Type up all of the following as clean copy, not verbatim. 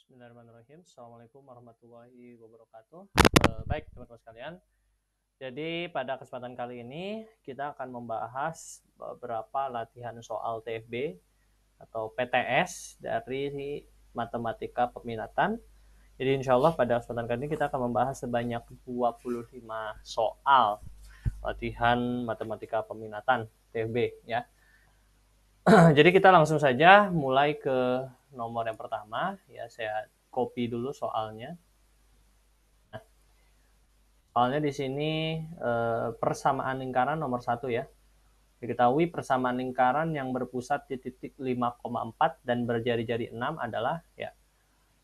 Bismillahirrahmanirrahim. Assalamualaikum warahmatullahi wabarakatuh. Baik teman-teman sekalian. Jadi pada kesempatan kali ini kita akan membahas beberapa latihan soal TFB atau PTS dari matematika peminatan. Jadi insya Allah pada kesempatan kali ini kita akan membahas sebanyak 25 soal latihan matematika peminatan TFB ya. Jadi kita langsung saja mulai ke nomor yang pertama ya, saya copy dulu soalnya. Nah, soalnya di sini persamaan lingkaran nomor 1 ya. Diketahui persamaan lingkaran yang berpusat di titik 5,4 dan berjari-jari 6 adalah ya.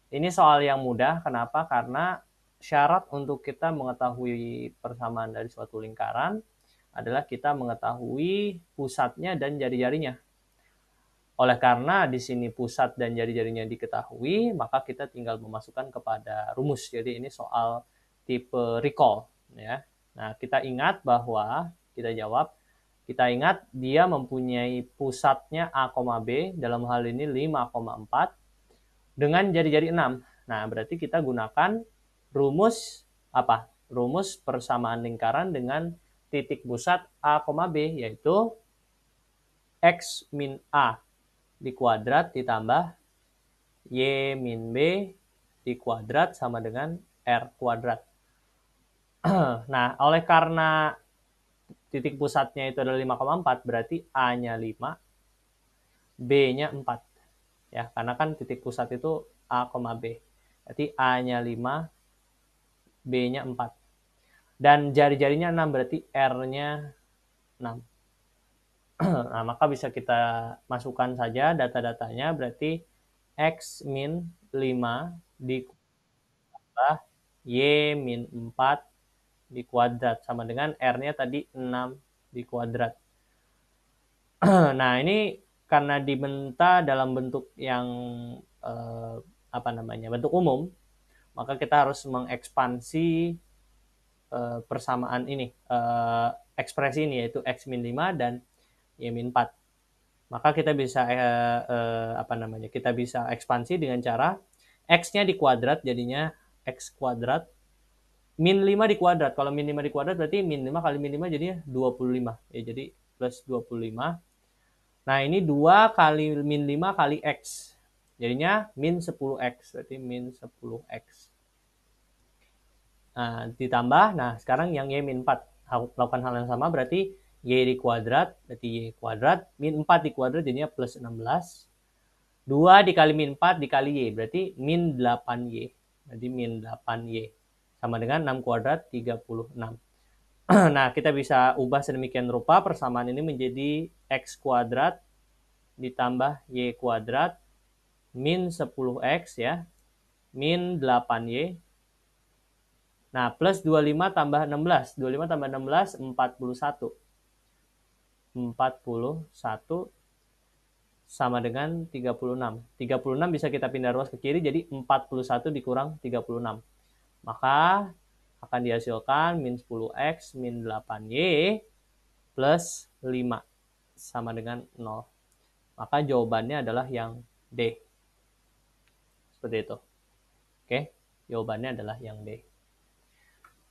Ini soal yang mudah, kenapa? Karena syarat untuk kita mengetahui persamaan dari suatu lingkaran adalah kita mengetahui pusatnya dan jari-jarinya. Oleh karena di sini pusat dan jari-jarinya diketahui, maka kita tinggal memasukkan kepada rumus. Jadi ini soal tipe recall ya. Nah, kita ingat bahwa kita ingat dia mempunyai pusatnya A, B, dalam hal ini 5,4 dengan jari-jari 6. Nah, berarti kita gunakan rumus apa? Rumus persamaan lingkaran dengan titik pusat A, B, yaitu X min A dikuadrat ditambah Y min B dikuadrat sama dengan R kuadrat. Nah, oleh karena titik pusatnya itu adalah 5,4, berarti A-nya 5, B-nya 4. Ya, karena kan titik pusat itu A, B. Berarti A-nya 5, B-nya 4. Dan jari-jarinya 6, berarti R-nya 6. Nah, maka bisa kita masukkan saja data-datanya, berarti X min 5 ditambah Y min 4 dikuadrat sama dengan R-nya tadi 6 dikuadrat. Nah, ini karena diminta dalam bentuk yang bentuk umum, maka kita harus mengekspansi persamaan ini, ekspresi ini, yaitu X min 5 dan Y min 4. Maka kita bisa kita bisa ekspansi dengan cara X-nya dikuadrat, jadinya X kuadrat min 5 dikuadrat. Kalau min 5 dikuadrat berarti min 5 kali min 5 jadinya 25 ya, jadi plus 25. Nah, ini 2 kali min 5 kali X, jadinya min 10X, berarti min 10X. Nah, ditambah, nah sekarang yang Y min 4 lakukan hal yang sama, berarti Y dikuadrat, berarti Y kuadrat, min 4 dikuadrat jadinya plus 16. 2 dikali min 4 dikali Y, berarti min 8Y. Jadi min 8Y. Sama dengan 6 kuadrat, 36. Nah, kita bisa ubah sedemikian rupa persamaan ini menjadi X kuadrat ditambah Y kuadrat min 10X ya, min 8Y. Nah, plus 25 tambah 16. 25 tambah 16, 41. 41 sama dengan 36. 36 bisa kita pindah ruas ke kiri, jadi 41 dikurang 36. Maka akan dihasilkan min 10X min 8Y plus 5 sama dengan 0. Maka jawabannya adalah yang D. Seperti itu. Oke, jawabannya adalah yang D.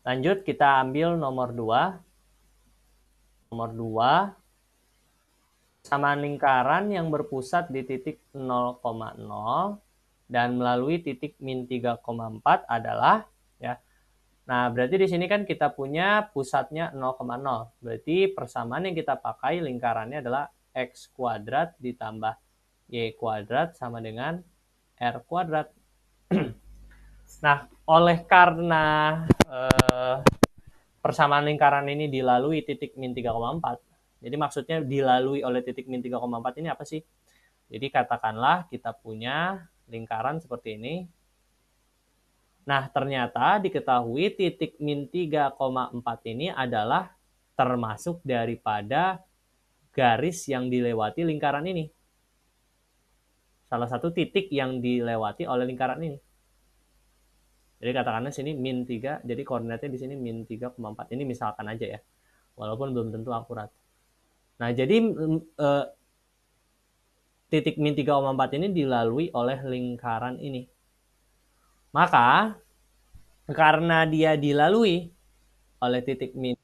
Lanjut, kita ambil nomor 2. Nomor 2, persamaan lingkaran yang berpusat di titik 0,0 dan melalui titik min 3,4 adalah ya. Nah, berarti di sini kan kita punya pusatnya 0,0. Berarti persamaan yang kita pakai lingkarannya adalah X kuadrat ditambah Y kuadrat sama dengan R kuadrat. Nah, oleh karena persamaan lingkaran ini dilalui titik min 3,4, jadi maksudnya dilalui oleh titik min 3,4 ini apa sih? Jadi katakanlah kita punya lingkaran seperti ini. Nah, ternyata diketahui titik min 3,4 ini adalah termasuk daripada garis yang dilewati lingkaran ini. Salah satu titik yang dilewati oleh lingkaran ini. Jadi katakanlah sini min 3, jadi koordinatnya di sini min 3,4. Ini misalkan aja ya, walaupun belum tentu akurat. Nah, jadi titik min 3,4 ini dilalui oleh lingkaran ini. Maka karena dia dilalui oleh titik min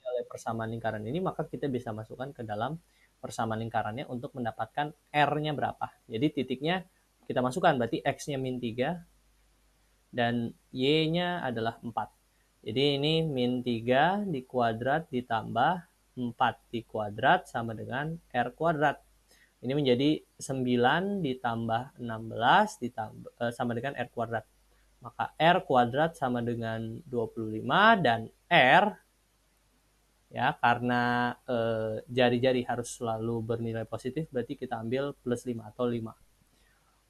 oleh persamaan lingkaran ini, maka kita bisa masukkan ke dalam persamaan lingkarannya untuk mendapatkan R-nya berapa. Jadi titiknya kita masukkan, berarti X-nya min 3 dan Y-nya adalah 4. Jadi ini min 3 di kuadrat ditambah 4 di kuadrat sama dengan R kuadrat. Ini menjadi 9 ditambah 16 sama dengan R kuadrat. Maka R kuadrat sama dengan 25 dan R, ya karena jari-jari harus selalu bernilai positif, berarti kita ambil plus 5 atau 5.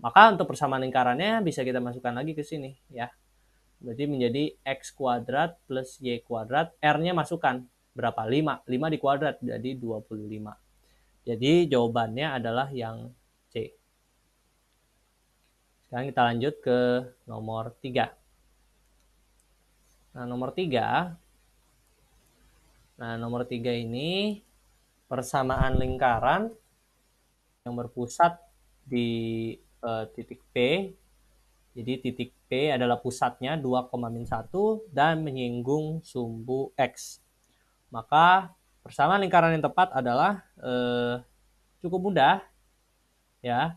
Maka untuk persamaan lingkarannya bisa kita masukkan lagi ke sini, ya. Berarti menjadi X kuadrat plus Y kuadrat, R-nya masukkan berapa? 5. 5 di kuadrat, jadi 25. Jadi jawabannya adalah yang C. Sekarang kita lanjut ke nomor 3. Nah, nomor 3 ini persamaan lingkaran yang berpusat di titik P. Jadi titik P adalah pusatnya 2,-1 dan menyinggung sumbu X. Maka persamaan lingkaran yang tepat adalah cukup mudah, ya.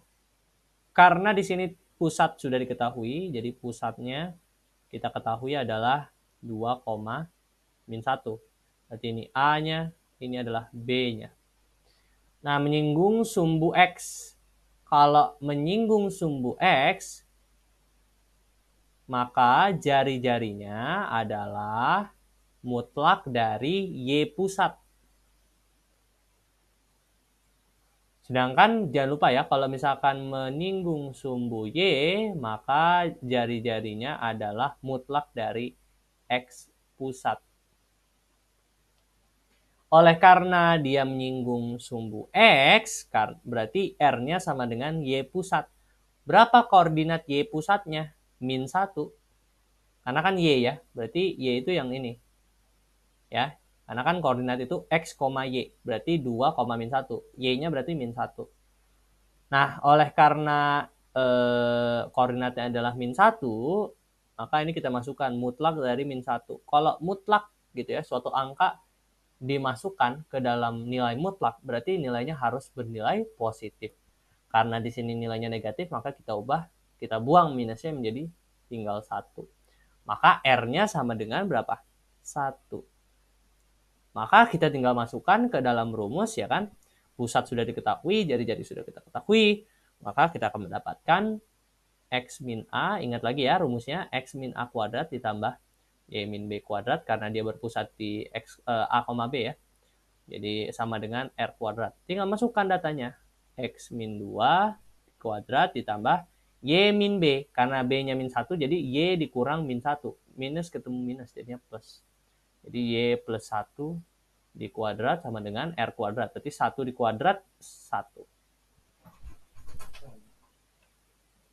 Karena di sini pusat sudah diketahui, jadi pusatnya kita ketahui adalah 2,-1. Berarti ini A-nya, ini adalah B-nya. Nah, menyinggung sumbu X. Kalau menyinggung sumbu X, maka jari-jarinya adalah mutlak dari Y pusat. Sedangkan jangan lupa ya, kalau misalkan menyinggung sumbu Y, maka jari-jarinya adalah mutlak dari X pusat. Oleh karena dia menyinggung sumbu X, berarti R-nya sama dengan Y pusat. Berapa koordinat Y pusatnya? Min 1. Karena kan Y ya, berarti Y itu yang ini. Ya, karena kan koordinat itu X, Y, berarti 2,-1. Y-nya berarti min 1. Nah, oleh karena koordinatnya adalah min 1, maka ini kita masukkan mutlak dari min 1. Kalau mutlak gitu ya, suatu angka dimasukkan ke dalam nilai mutlak, berarti nilainya harus bernilai positif. Karena di sini nilainya negatif, maka kita buang minusnya menjadi tinggal 1. Maka R-nya sama dengan berapa? 1. Maka kita tinggal masukkan ke dalam rumus, ya kan? Pusat sudah diketahui, jari-jari sudah kita ketahui, maka kita akan mendapatkan X min A, ingat lagi ya rumusnya, X min A kuadrat ditambah Y min B kuadrat, karena dia berpusat di A, B ya. Jadi sama dengan R kuadrat. Tinggal masukkan datanya. X min 2 kuadrat ditambah Y min B. Karena B-nya min 1, jadi Y dikurang min 1. Minus ketemu minus, jadinya plus. Jadi Y plus 1 di kuadrat sama dengan R kuadrat. Berarti 1 di kuadrat 1.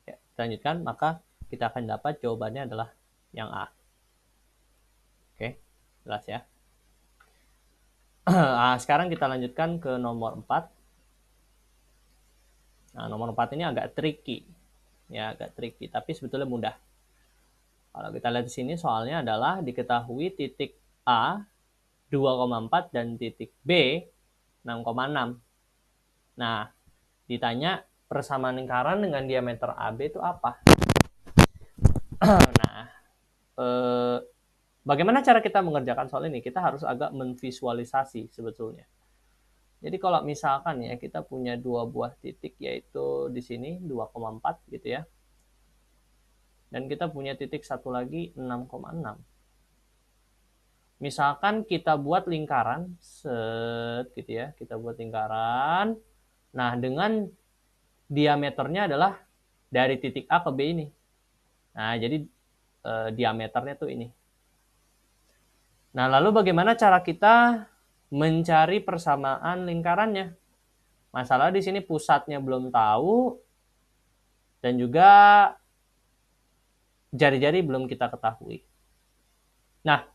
Ya, kita lanjutkan, maka kita akan dapat jawabannya adalah yang A. Oke, jelas ya. Nah, sekarang kita lanjutkan ke nomor 4. Nah, nomor 4 ini agak tricky. Ya, agak tricky, tapi sebetulnya mudah. Kalau kita lihat di sini soalnya adalah diketahui titik A 2,4 dan titik B 6,6. Nah, ditanya persamaan lingkaran dengan diameter AB itu apa? Nah, bagaimana cara kita mengerjakan soal ini? Kita harus agak memvisualisasi sebetulnya. Jadi kalau misalkan ya kita punya dua buah titik, yaitu di sini 2,4 gitu ya. Dan kita punya titik satu lagi 6,6. Misalkan kita buat lingkaran, gitu ya. Kita buat lingkaran. Nah, dengan diameternya adalah dari titik A ke B ini. Nah, jadi diameternya tuh ini. Nah, lalu bagaimana cara kita mencari persamaan lingkarannya? Masalah di sini pusatnya belum tahu dan juga jari-jari belum kita ketahui. Nah,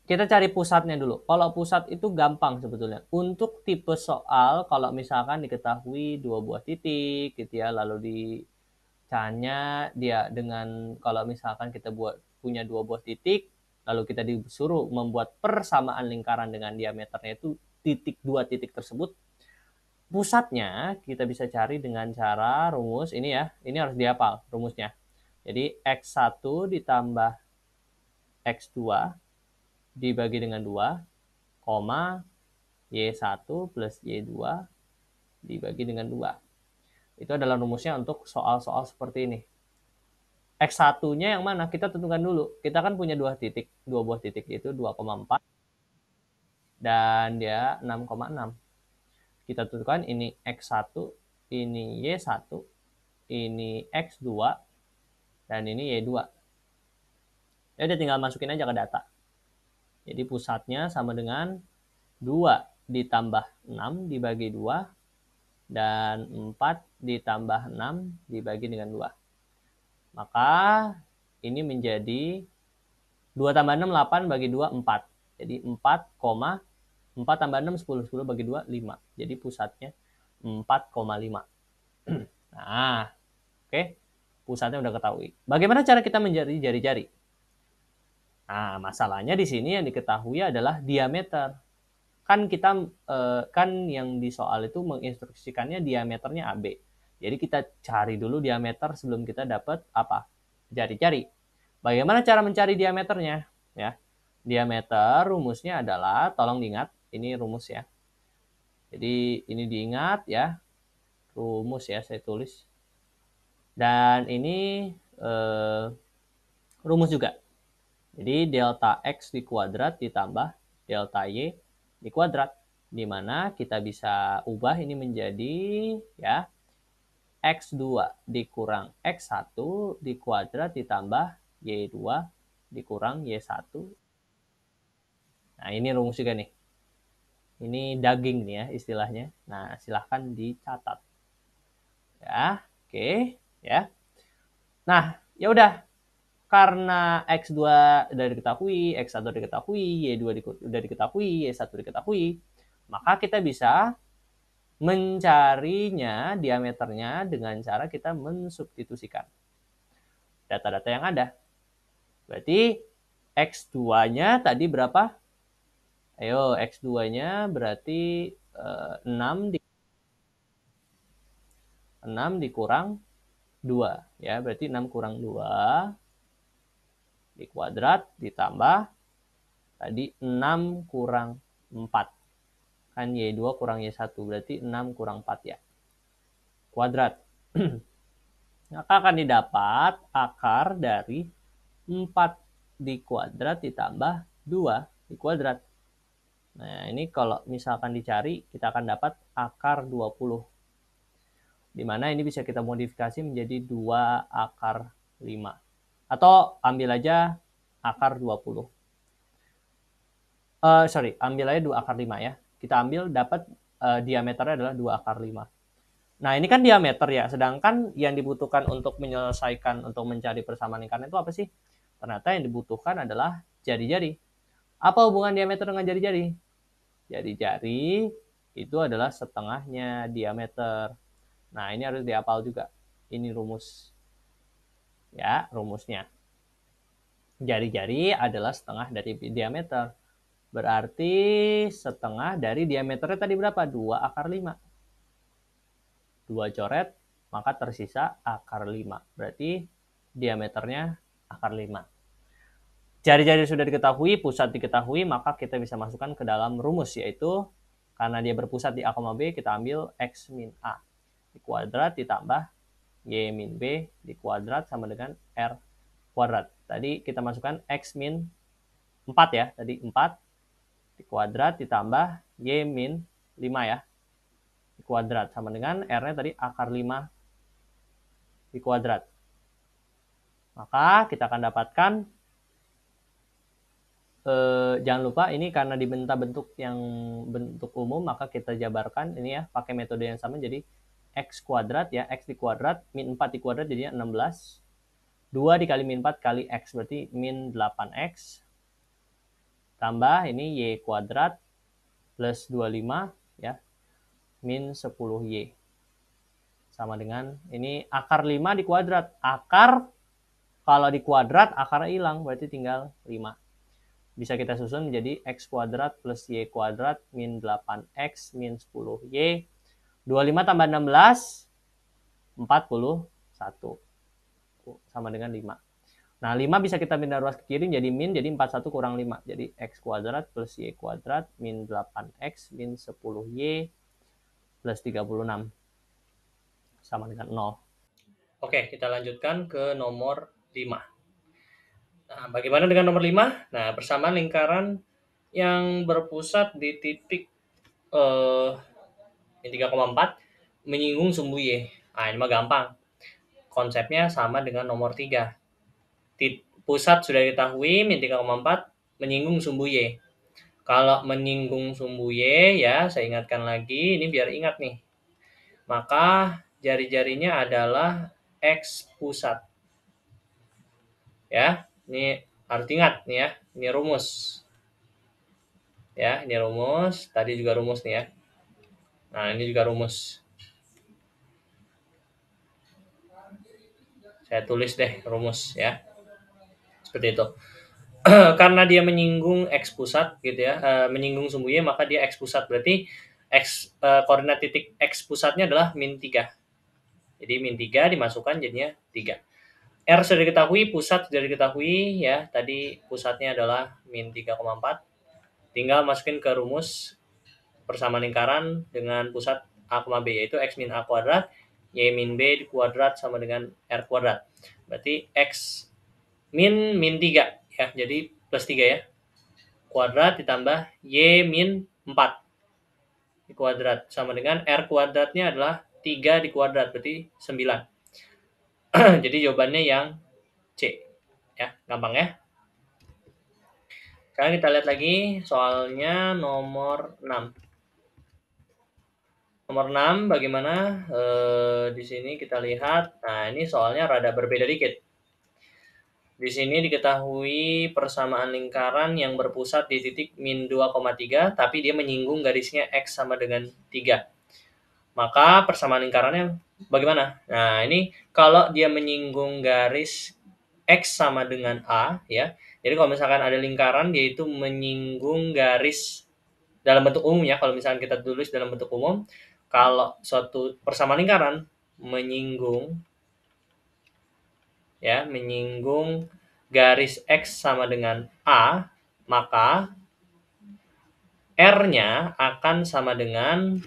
kita cari pusatnya dulu. Kalau pusat itu gampang sebetulnya. Untuk tipe soal, kalau misalkan diketahui dua buah titik, gitu ya, lalu Caranya dia dengan kalau misalkan kita punya dua buah titik, lalu kita disuruh membuat persamaan lingkaran dengan diameternya itu dua titik tersebut, pusatnya kita bisa cari dengan cara rumus ini ya. Ini harus dihafal rumusnya. Jadi X1 ditambah X2 dibagi dengan 2, Y1 plus Y2 dibagi dengan 2. Itu adalah rumusnya untuk soal-soal seperti ini. X1-nya yang mana? Kita tentukan dulu. Kita kan punya dua buah titik, yaitu 2,4 dan dia 6,6. Kita tentukan ini X1, ini Y1, ini X2, dan ini Y2. Ya udah tinggal masukin aja ke data. Jadi pusatnya sama dengan 2 ditambah 6 dibagi 2, dan 4 ditambah 6 dibagi dengan 2. Maka ini menjadi 2 tambah 6, 8 bagi 2, 4. Jadi 4 tambah 6, 10. 10 bagi 2, 5. Jadi pusatnya 4,5. Nah, oke. Pusatnya udah ketahui. Bagaimana cara kita menjadi jari-jari? Nah, masalahnya di sini yang diketahui adalah diameter. Kan kita kan yang di soal itu menginstruksikannya diameternya AB. Jadi kita cari dulu diameter sebelum kita dapat apa? Jari-jari. Bagaimana cara mencari diameternya? Ya, diameter rumusnya adalah, tolong diingat, ini rumus ya. Jadi ini diingat ya, rumus ya saya tulis. Dan ini rumus juga. Jadi delta X di kuadrat ditambah delta Y di kuadrat. Di mana kita bisa ubah ini menjadi ya X2 dikurang X1 di kuadrat ditambah Y2 dikurang Y1. Nah, ini rumus juga nih. Ini daging nih ya istilahnya. Nah, silahkan dicatat. Ya, oke, ya. Nah, ya udah. Karena X2 sudah diketahui, X1 diketahui, Y2 sudah diketahui, Y1 diketahui, maka kita bisa mencarinya diameternya dengan cara kita mensubstitusikan data-data yang ada. Berarti X2-nya tadi berapa? Ayo, X2-nya berarti 6 dikurang 2. Ya, berarti 6 kurang 2 di kuadrat ditambah tadi 6 kurang 4. Kan Y2 kurang Y1, berarti 6 kurang 4 ya. Kuadrat. Maka akan didapat akar dari 4 di kuadrat ditambah 2 di kuadrat. Nah, ini kalau misalkan dicari, kita akan dapat akar 20. Dimana ini bisa kita modifikasi menjadi 2 akar 5. Atau ambil aja akar 20. Ambil aja 2 akar 5 ya. Kita ambil dapat diameternya adalah 2 akar 5. Nah, ini kan diameter ya, sedangkan yang dibutuhkan untuk menyelesaikan, untuk mencari persamaan lingkaran itu apa sih? Ternyata yang dibutuhkan adalah jari-jari. Apa hubungan diameter dengan jari-jari? Jari-jari itu adalah setengahnya diameter. Nah, ini harus dihafal juga. Ini rumus. Ya, rumusnya. Jari-jari adalah setengah dari diameter. Berarti setengah dari diameternya tadi berapa? 2 akar 5. 2 coret, maka tersisa akar 5. Berarti diameternya akar 5. Jari-jari sudah diketahui, pusat diketahui, maka kita bisa masukkan ke dalam rumus, yaitu karena dia berpusat di A, B, kita ambil X min A di kuadrat ditambah Y min B di kuadrat sama dengan R kuadrat. Tadi kita masukkan X min 4 ya, tadi 4 di kuadrat ditambah Y min 5 ya, di kuadrat sama dengan R-nya tadi akar 5 di kuadrat. Maka kita akan dapatkan jangan lupa ini karena di bentuk yang bentuk umum, maka kita jabarkan ini ya pakai metode yang sama, jadi X kuadrat ya, X di kuadrat min 4 di kuadrat jadinya 16. 2 dikali min 4 kali X berarti min 8X tambah ini Y kuadrat plus 25 ya min 10Y sama dengan ini akar 5 dikuadrat. Akar kalau dikuadrat akarnya hilang, berarti tinggal 5. Bisa kita susun menjadi x kuadrat plus y kuadrat min 8x min 10y. 25 tambah 16, 41. Sama dengan 5. Nah, 5 bisa kita pindah ruas ke kiri jadi min, jadi 41 kurang 5. Jadi x kuadrat plus y kuadrat min 8x min 10y plus 36. Sama dengan 0. Oke, kita lanjutkan ke nomor 5. Nah, bagaimana dengan nomor 5? Nah, persamaan lingkaran yang berpusat di titik 3,4 menyinggung sumbu Y. Nah, ini mah gampang. Konsepnya sama dengan nomor 3. Pusat sudah diketahui, min 3,4 menyinggung sumbu Y. Kalau menyinggung sumbu Y, ya saya ingatkan lagi, ini biar ingat nih. Maka jari-jarinya adalah X pusat. Ya, ini harus ingat nih ya, ini rumus. Ya, ini rumus, tadi juga rumus nih ya. Nah, ini juga rumus. Saya tulis deh rumus ya. Seperti itu. Karena dia menyinggung X pusat gitu ya, menyinggung sumbu Y, maka dia X pusat. Berarti koordinat titik X pusatnya adalah min 3. Jadi min 3 dimasukkan jadinya 3. R sudah diketahui, pusat sudah diketahui ya. Tadi pusatnya adalah min 3,4. Tinggal masukin ke rumus persamaan lingkaran dengan pusat A, B, yaitu X min A kuadrat, Y min B kuadrat sama dengan R kuadrat. Berarti X min 3 ya, jadi plus 3 ya. Kuadrat ditambah Y min 4 di kuadrat sama dengan R kuadratnya adalah 3 di kuadrat, berarti 9. Jadi jawabannya yang C. Ya, gampang ya. Sekarang kita lihat lagi soalnya nomor 6. Nomor 6 bagaimana? Di sini kita lihat. Nah, ini soalnya rada berbeda dikit. Di sini diketahui persamaan lingkaran yang berpusat di titik min 2,3, tapi dia menyinggung garisnya X sama dengan 3. Maka persamaan lingkarannya bagaimana? Nah, ini kalau dia menyinggung garis X sama dengan A, ya. Jadi kalau misalkan ada lingkaran, dia itu menyinggung garis dalam bentuk umum ya. Kalau misalkan kita tulis dalam bentuk umum, kalau suatu persamaan lingkaran menyinggung garis X sama dengan A, maka R-nya akan sama dengan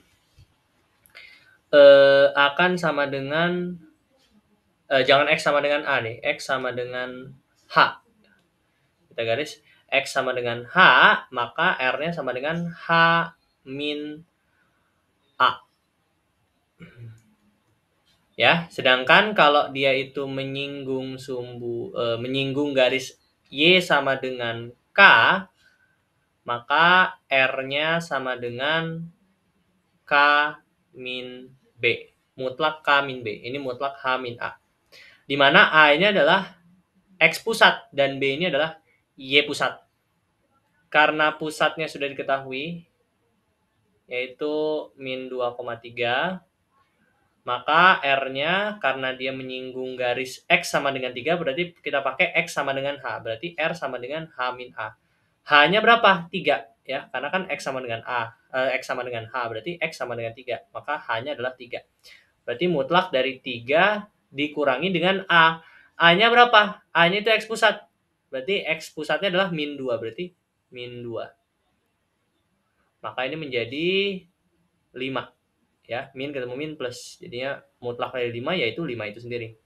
jangan X sama dengan A nih, X sama dengan H. Kita garis X sama dengan H, maka R-nya sama dengan H min A. Ya, sedangkan kalau dia itu menyinggung garis Y sama dengan K, maka R-nya sama dengan K min B. Mutlak K min B. Ini mutlak H min A. Di mana A ini adalah X pusat dan B ini adalah Y pusat. Karena pusatnya sudah diketahui, yaitu min 2,3, maka R-nya karena dia menyinggung garis X sama dengan 3, berarti kita pakai X sama dengan H. Berarti R sama dengan H min A. H-nya berapa? 3. Ya, karena kan X sama dengan X sama dengan H, berarti X sama dengan 3. Maka H-nya adalah 3. Berarti mutlak dari 3 dikurangi dengan A. A-nya berapa? A-nya itu X pusat. Berarti X pusatnya adalah min 2. Berarti min 2. Maka ini menjadi 5. Ya, min ketemu min plus. Jadinya mutlak dari 5 yaitu 5 itu sendiri.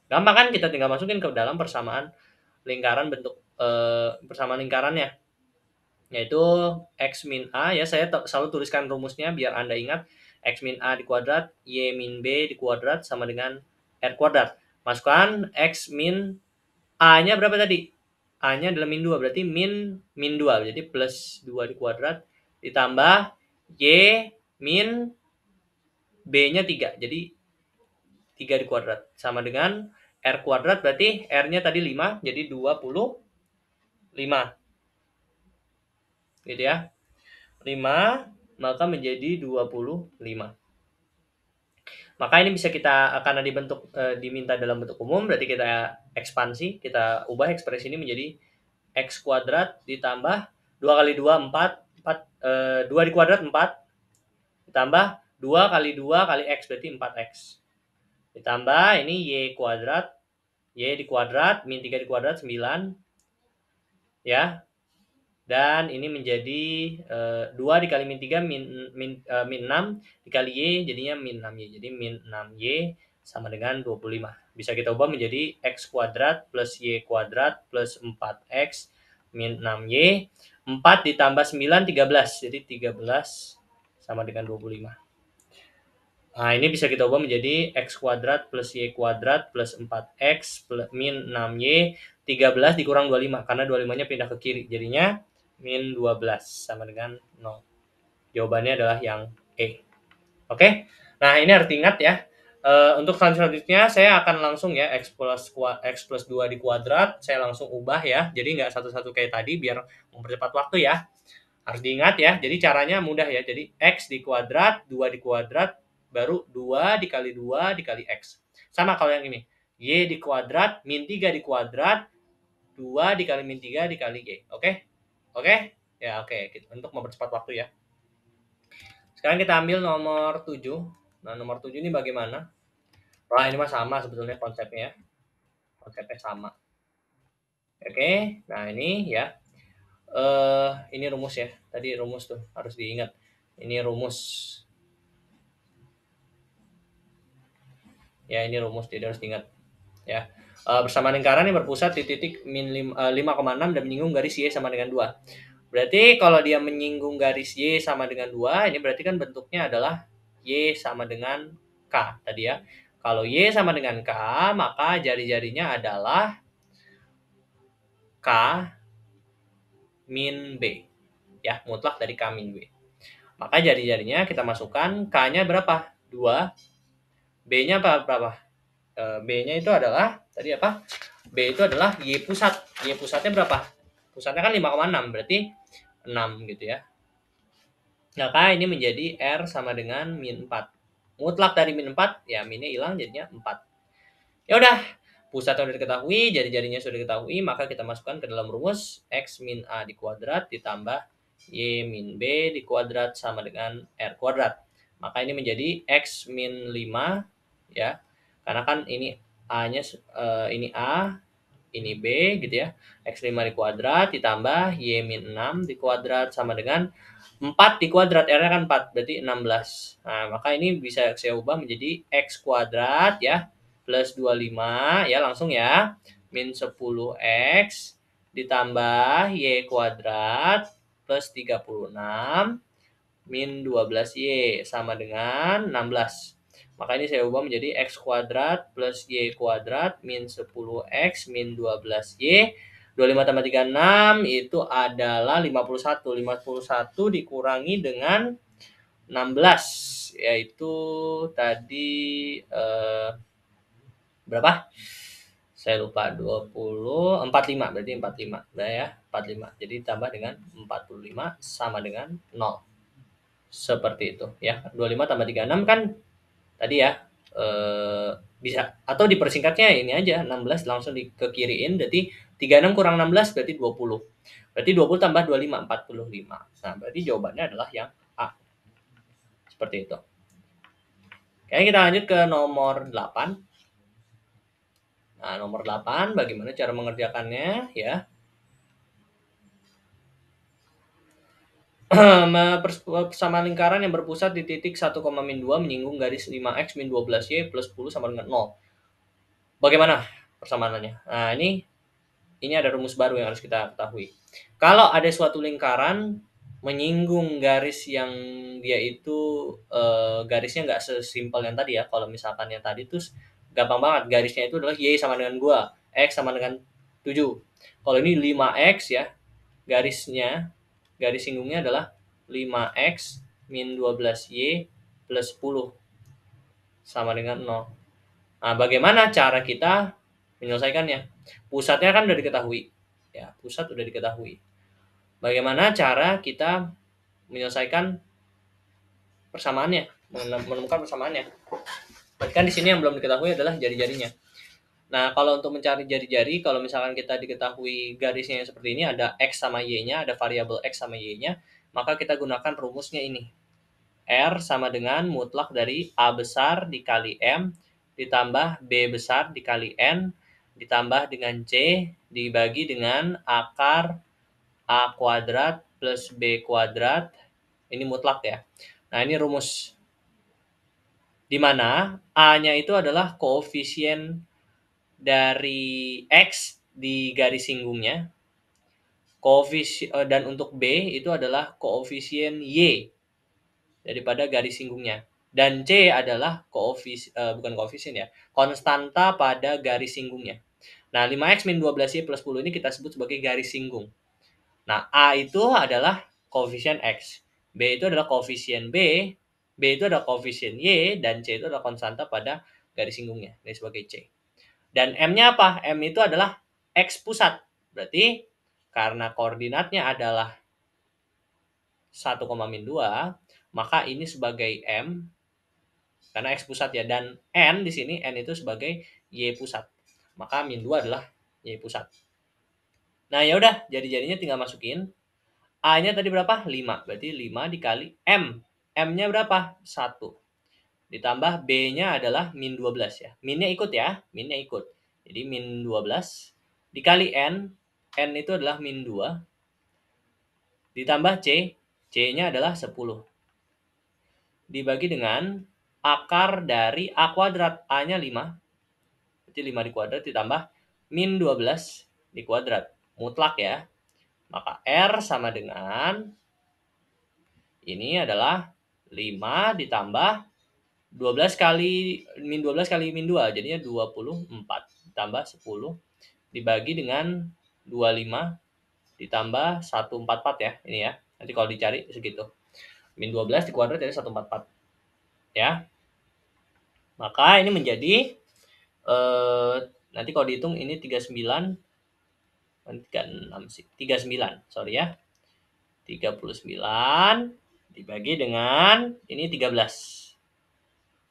Gampang kan, kita tinggal masukin ke dalam persamaan lingkaran bentuk persamaan lingkarannya. Yaitu X min A, ya saya selalu tuliskan rumusnya biar Anda ingat. X min A di kuadrat, Y min B di kuadrat sama dengan R kuadrat. Masukkan X min A-nya berapa tadi? A-nya adalah min 2, berarti min 2. Jadi plus 2 di kuadrat ditambah Y min B-nya 3, jadi 3 di kuadrat. Sama dengan R kuadrat, berarti R-nya tadi 5, jadi 25. Gitu ya. 5, maka menjadi 25. Maka ini bisa kita, karena diminta dalam bentuk umum, berarti kita ekspansi, kita ubah ekspresi ini menjadi x kuadrat ditambah 2 kali 2 4, 2 di kuadrat 4, ditambah 2 kali 2 kali x, berarti 4x. Ditambah ini y kuadrat, y di kuadrat, min 3 di kuadrat 9, ya. Dan ini menjadi 2 dikali min 3 min 6 dikali y jadinya min 6y. Jadi min 6y sama dengan 25. Bisa kita ubah menjadi x kuadrat plus y kuadrat plus 4x min 6y. 4 ditambah 9 13. Jadi 13 sama dengan 25. Nah, ini bisa kita ubah menjadi x kuadrat plus y kuadrat plus 4x plus min 6y. 13 dikurang 25 karena 25-nya pindah ke kiri. Jadinya min 12 sama dengan 0. Jawabannya adalah yang E. Oke. Nah, ini harus diingat ya. Untuk selanjutnya saya akan langsung ya x plus 2 di kuadrat saya langsung ubah ya. Jadi nggak satu-satu kayak tadi biar mempercepat waktu ya. Harus diingat ya. Jadi caranya mudah ya. Jadi x di kuadrat, 2 di kuadrat, baru 2 dikali 2 dikali x. Sama kalau yang ini. Y di kuadrat, min 3 di kuadrat, 2 dikali min 3 dikali y. Oke? Oke? Ya, oke. Untuk mempercepat waktu ya. Sekarang kita ambil nomor 7. Nah, nomor 7 ini bagaimana? Wah, ini mah sama sebetulnya konsepnya ya. Konsepnya sama. Oke, nah ini ya. Ini rumus ya. Tadi rumus tuh harus diingat. Ini rumus. Ya, ini rumus jadi harus diingat. Ya. Bersama lingkaran yang berpusat di titik min 5,6 dan menyinggung garis y sama dengan 2. Berarti kalau dia menyinggung garis y sama dengan 2, ini berarti kan bentuknya adalah y sama dengan k tadi ya. Kalau y sama dengan k, maka jari-jarinya adalah k min b. Ya, mutlak dari k min b. Maka jari-jarinya kita masukkan, k-nya berapa? 2. B-nya berapa? B-nya itu adalah, tadi apa? B itu adalah y pusat. Y pusatnya berapa? Pusatnya kan 5,6, berarti 6 gitu ya. Maka ini menjadi R sama dengan min 4. Mutlak dari min 4, ya minnya hilang jadinya 4. Ya udah, pusatnya sudah diketahui, jari-jarinya sudah diketahui, maka kita masukkan ke dalam rumus X min A di kuadrat ditambah Y min B di kuadrat sama dengan R kuadrat. Maka ini menjadi X min 5, ya. Karena kan ini A-nya, ini A, ini B gitu ya. X5 di kuadrat ditambah Y min 6 di kuadrat sama dengan 4 di kuadrat, R-nya kan 4, berarti 16. Nah, maka ini bisa saya ubah menjadi X kuadrat ya, plus 25 ya, langsung ya. Min 10X ditambah Y kuadrat plus 36 min 12Y sama dengan 16. Maka ini saya ubah menjadi X kuadrat plus Y kuadrat min 10X min 12Y. 25 tambah 36 itu adalah 51. 51 dikurangi dengan 16, yaitu tadi berapa? Saya lupa, 20, 45, berarti 45. Nah ya, 45. Jadi tambah dengan 45 sama dengan 0. Seperti itu ya. 25 tambah 36 kan tadi ya, bisa, atau dipersingkatnya ini aja, 16 langsung ke kiriin, berarti 36 kurang 16 berarti 20. Berarti 20 tambah 25, 45. Nah, berarti jawabannya adalah yang A. Seperti itu. Oke, kita lanjut ke nomor 8. Nah, nomor 8 bagaimana cara mengerjakannya ya. Persamaan lingkaran yang berpusat di titik 1, min 2 menyinggung garis 5x min 12y plus 10 sama dengan 0. Bagaimana persamaannya? Nah, ini ada rumus baru yang harus kita ketahui. Kalau ada suatu lingkaran menyinggung garis yang dia itu garisnya nggak sesimpel yang tadi ya. Kalau misalkan yang tadi tuh gampang banget, garisnya itu adalah y sama dengan 2, x sama dengan 7. Kalau ini 5x ya, garis singgungnya adalah 5x min 12y plus 10 sama dengan 0. Nah, bagaimana cara kita menyelesaikannya? Pusatnya kan udah diketahui. Ya, pusat udah diketahui. Bagaimana cara kita menyelesaikan persamaannya, menemukan persamaannya? Berarti kan di sini yang belum diketahui adalah jari-jarinya. Nah, kalau untuk mencari jari-jari, kalau misalkan kita diketahui garisnya yang seperti ini, ada X sama Y-nya, ada variabel X sama Y-nya, maka kita gunakan rumusnya ini. R sama dengan mutlak dari A besar dikali M, ditambah B besar dikali N, ditambah dengan C, dibagi dengan akar A kuadrat plus B kuadrat. Ini mutlak ya. Nah, ini rumus. Di mana A-nya itu adalah koefisien dari X di garis singgungnya, dan untuk B itu adalah koefisien Y daripada garis singgungnya. Dan C adalah bukan koefisien ya, konstanta pada garis singgungnya. Nah, 5X min 12Y plus 10 ini kita sebut sebagai garis singgung. Nah, A itu adalah koefisien X, B itu adalah koefisien B itu adalah koefisien Y, dan C itu adalah konstanta pada garis singgungnya. Ini sebagai C. Dan M-nya apa? M itu adalah X pusat. Berarti karena koordinatnya adalah 1, min 2, maka ini sebagai M karena X pusat ya, dan N di sini N itu sebagai Y pusat. Maka min 2 adalah Y pusat. Nah, ya udah, jari-jarinya tinggal masukin. A-nya tadi berapa? 5. Berarti 5 dikali M. M-nya berapa? 1. Ditambah B-nya adalah min 12 ya. Minnya ikut ya. Minnya ikut. Jadi min 12 dikali N. N itu adalah min 2. Ditambah C. C-nya adalah 10. Dibagi dengan akar dari A kuadrat. A-nya 5. Berarti 5 dikuadrat ditambah min 12 dikuadrat. Mutlak ya. Maka R sama dengan ini adalah 5 ditambah 12 kali min 12 kali min 2, jadinya 24 ditambah 10 dibagi dengan 25 ditambah 144 ya, ini ya. Nanti kalau dicari segitu. Min 12 dikuadrat jadi 144 ya. Maka ini menjadi nanti kalau dihitung ini 39 39, sorry ya. 39 dibagi dengan ini 13.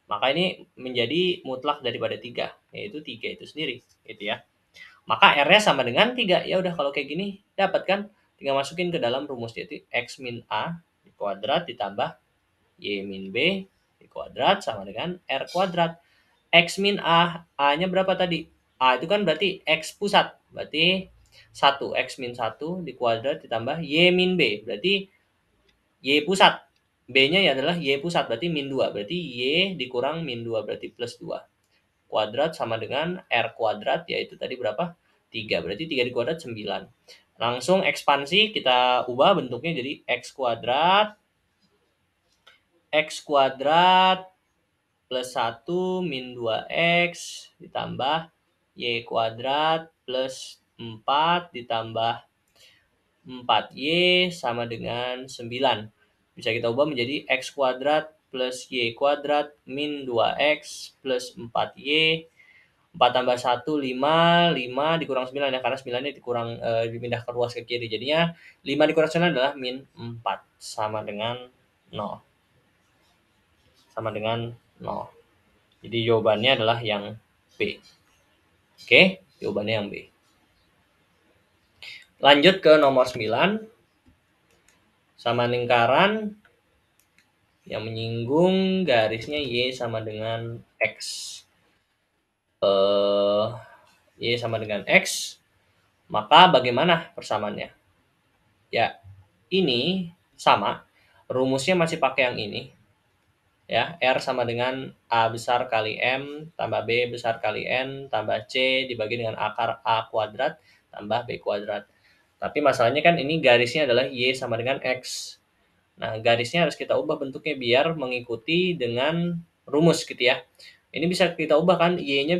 Maka ini menjadi mutlak daripada 3, yaitu 3 itu sendiri, gitu ya. Maka R-nya sama dengan 3. Ya udah, kalau kayak gini dapat kan? Tinggal masukin ke dalam rumus, yaitu X min A di kuadrat ditambah Y min B di kuadrat sama dengan R kuadrat. X min A, A-nya berapa tadi? A itu kan berarti X pusat, berarti 1, X min 1 di kuadrat ditambah Y min B, berarti Y pusat. B-nya ya adalah Y pusat, berarti min 2. Berarti Y dikurang min 2, berarti plus 2. Kuadrat sama dengan R kuadrat, yaitu tadi berapa? 3. Berarti 3 dikuadrat 9. Langsung ekspansi, kita ubah bentuknya jadi X kuadrat plus 1 min 2X ditambah Y kuadrat plus 4 ditambah 4Y sama dengan 9. Bisa kita ubah menjadi X kuadrat plus Y kuadrat min 2X plus 4Y. 4 tambah 1, 5. 5 dikurang 9 ya, karena 9-nya dikurang dipindah ke ruas ke kiri. Jadinya 5 dikurang 9 adalah min 4. Sama dengan 0. Sama dengan 0. Jadi jawabannya adalah yang B. Oke, jawabannya yang B. Lanjut ke nomor 9. Sama lingkaran yang menyinggung garisnya Y sama dengan X. Y sama dengan X, maka bagaimana persamaannya? Ya, ini sama, rumusnya masih pakai yang ini. Ya, R sama dengan A besar kali M tambah B besar kali N tambah C dibagi dengan akar A kuadrat tambah B kuadrat. Tapi masalahnya kan ini garisnya adalah Y sama dengan X. Nah, garisnya harus kita ubah bentuknya biar mengikuti dengan rumus gitu ya. Ini bisa kita ubah kan, Y-nya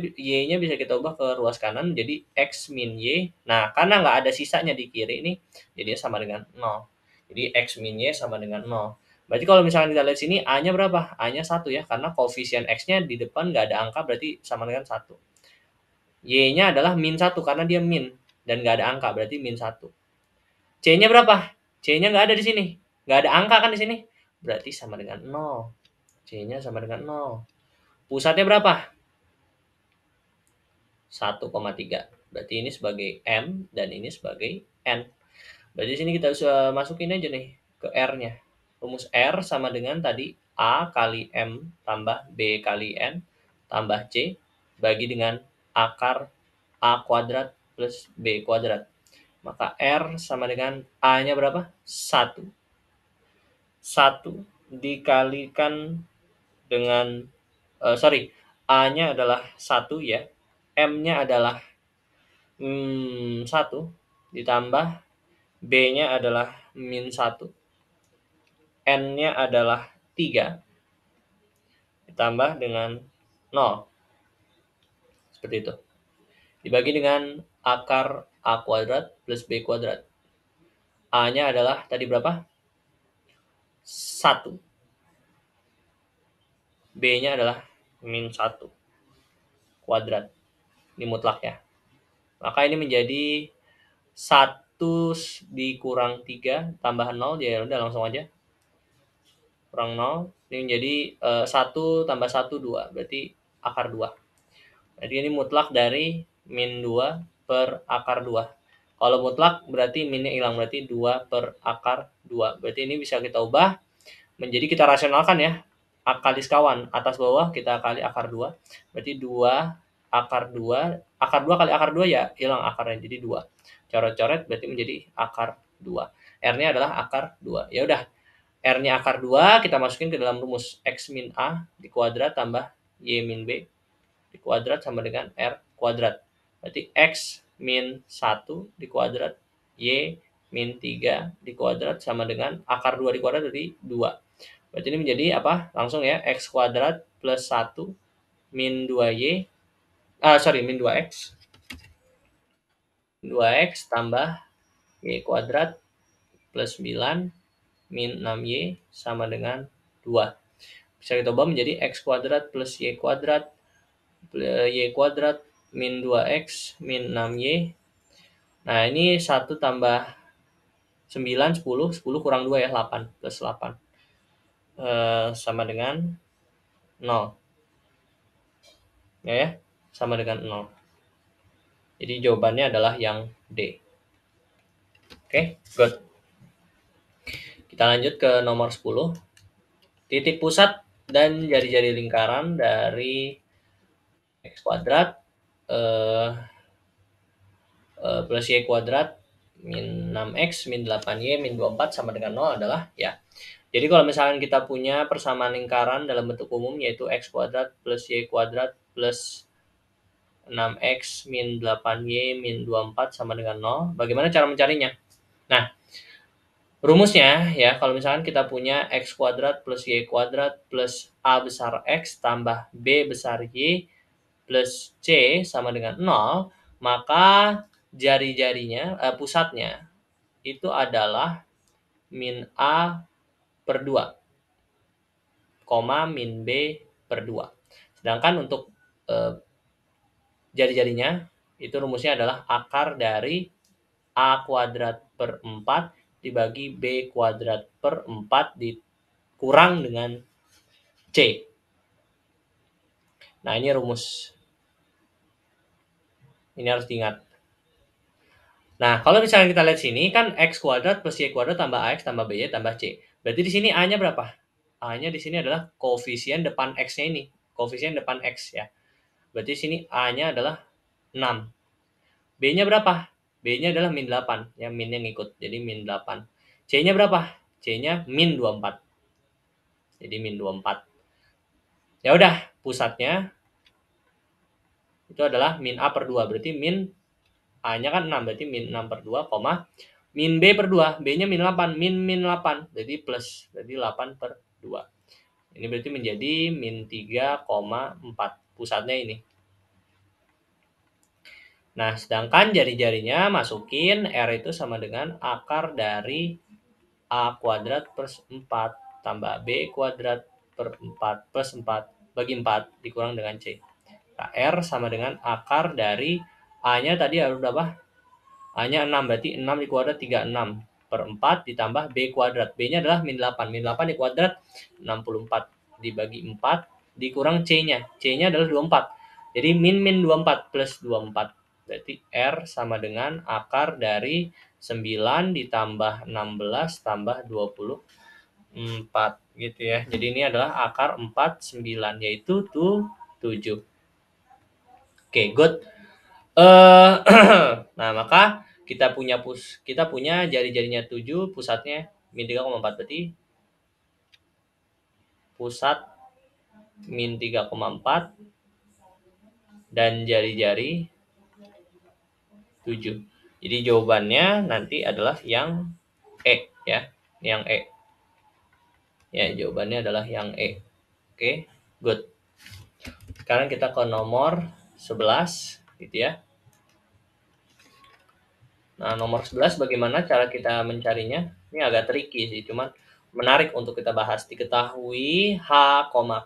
bisa kita ubah ke ruas kanan jadi X min Y. Nah, karena nggak ada sisanya di kiri ini, jadinya sama dengan 0. Jadi X min Y sama dengan 0. Berarti kalau misalnya kita lihat sini, A-nya berapa? A-nya 1 ya, karena koefisien X-nya di depan nggak ada angka, berarti sama dengan 1. Y-nya adalah min 1 karena dia min, dan nggak ada angka, berarti min 1. C-nya berapa? C-nya nggak ada di sini. Nggak ada angka kan di sini. Berarti sama dengan 0. C-nya sama dengan 0. Pusatnya berapa? 1,3. Berarti ini sebagai M dan ini sebagai N. Berarti sini kita bisa masukin aja nih ke R-nya. Rumus R sama dengan tadi A kali M tambah B kali N tambah C bagi dengan akar A kuadrat plus B kuadrat. Maka R sama dengan A-nya berapa? 1. 1 dikalikan dengan, A-nya adalah 1 ya, M-nya adalah 1, ditambah B-nya adalah -1, N-nya adalah 3, ditambah dengan 0. Seperti itu. Dibagi dengan akar A kuadrat plus B kuadrat. A-nya adalah tadi berapa? 1. B-nya adalah -1 kuadrat. Ini mutlak ya. Maka ini menjadi 1 dikurang 3 tambah 0, ya udah langsung aja. Kurang 0, ini menjadi 1 tambah 1, 2. Berarti akar 2. Jadi ini mutlak dari -2 per akar 2. Kalau mutlak berarti minnya hilang, berarti 2 per akar 2. Berarti ini bisa kita ubah menjadi, kita rasionalkan ya. Kali sekawan, atas bawah kita kali akar 2. Berarti 2 akar 2, akar 2 kali akar 2 ya hilang akarnya, jadi 2. Coret-coret berarti menjadi akar 2. R-nya adalah akar 2. Ya udah, R-nya akar 2 kita masukin ke dalam rumus X min A dikuadrat tambah Y min B dikuadrat sama dengan R kuadrat. Berarti X min 1 dikuadrat Y min 3 dikuadrat sama dengan akar 2 dikuadrat jadi 2. Berarti ini menjadi apa? Langsung ya, X kuadrat plus 1 min 2Y, min 2X. 2X tambah Y kuadrat plus 9 min 6Y sama dengan 2. Bisa kita ubah menjadi X kuadrat plus Y kuadrat min 2X min 6Y. Nah, ini 1 tambah 9, 10 kurang 2 ya, 8 plus 8. Sama dengan 0. Ya, sama dengan 0. Jadi jawabannya adalah yang D. Oke, good. Kita lanjut ke nomor 10. Titik pusat dan jari-jari lingkaran dari X kuadrat plus Y kuadrat min 6X min 8Y min 24 sama dengan 0 adalah ya. Jadi kalau misalkan kita punya persamaan lingkaran dalam bentuk umum yaitu X kuadrat plus Y kuadrat plus 6X min 8Y min 24 sama dengan 0, bagaimana cara mencarinya? Nah, rumusnya ya, kalau misalkan kita punya X kuadrat plus Y kuadrat plus A besar X tambah B besar Y plus C sama dengan 0, maka jari-jarinya, pusatnya itu adalah min A per 2, min B per 2. Sedangkan untuk jari-jarinya, itu rumusnya adalah akar dari A kuadrat per 4 dibagi B kuadrat per 4 dikurang dengan C. Nah, ini rumus. Ini harus diingat. Nah, kalau misalnya kita lihat sini kan X kuadrat plus Y kuadrat tambah AX tambah BY tambah C. Berarti di sini A-nya berapa? A-nya di sini adalah koefisien depan X-nya ini. Koefisien depan X ya. Berarti di sini A-nya adalah 6. B-nya berapa? B-nya adalah min 8. Ya, min-nya ngikut. Jadi min 8. C-nya berapa? C-nya min 24. Jadi min 24. Ya udah, pusatnya itu adalah min A per 2. Berarti min A-nya kan 6. Berarti min 6 per 2, min B per 2. B-nya min 8. Min 8. Jadi plus. Berarti 8 per 2. Ini berarti menjadi min 3,4. Pusatnya ini. Nah, sedangkan jari-jarinya masukin R itu sama dengan akar dari A kuadrat plus 4 tambah B kuadrat per 4 plus 4 bagi 4 dikurang dengan C. Nah, R sama dengan akar dari A-nya tadi harus berapa? A-nya 6, berarti 6 dikuadrat 36 per 4 ditambah B kuadrat. B-nya adalah min 8. Min 8 dikuadrat 64 dibagi 4 dikurang C-nya. C-nya adalah 24. Jadi min 24 plus 24. Berarti R sama dengan akar dari 9 ditambah 16 tambah 24 gitu ya. Jadi ini adalah akar 49 yaitu 7. Oke, good. Nah, maka kita punya jari-jarinya 7, pusatnya min 3,4 berarti pusat min 3,4 dan jari-jari 7. Jadi jawabannya nanti adalah yang E ya, yang E. Ya, jawabannya adalah yang E. Oke, good. Sekarang kita ke nomor 11 gitu ya. Nah, nomor 11 bagaimana cara kita mencarinya? Ini agak tricky sih, cuman menarik untuk kita bahas. Diketahui H,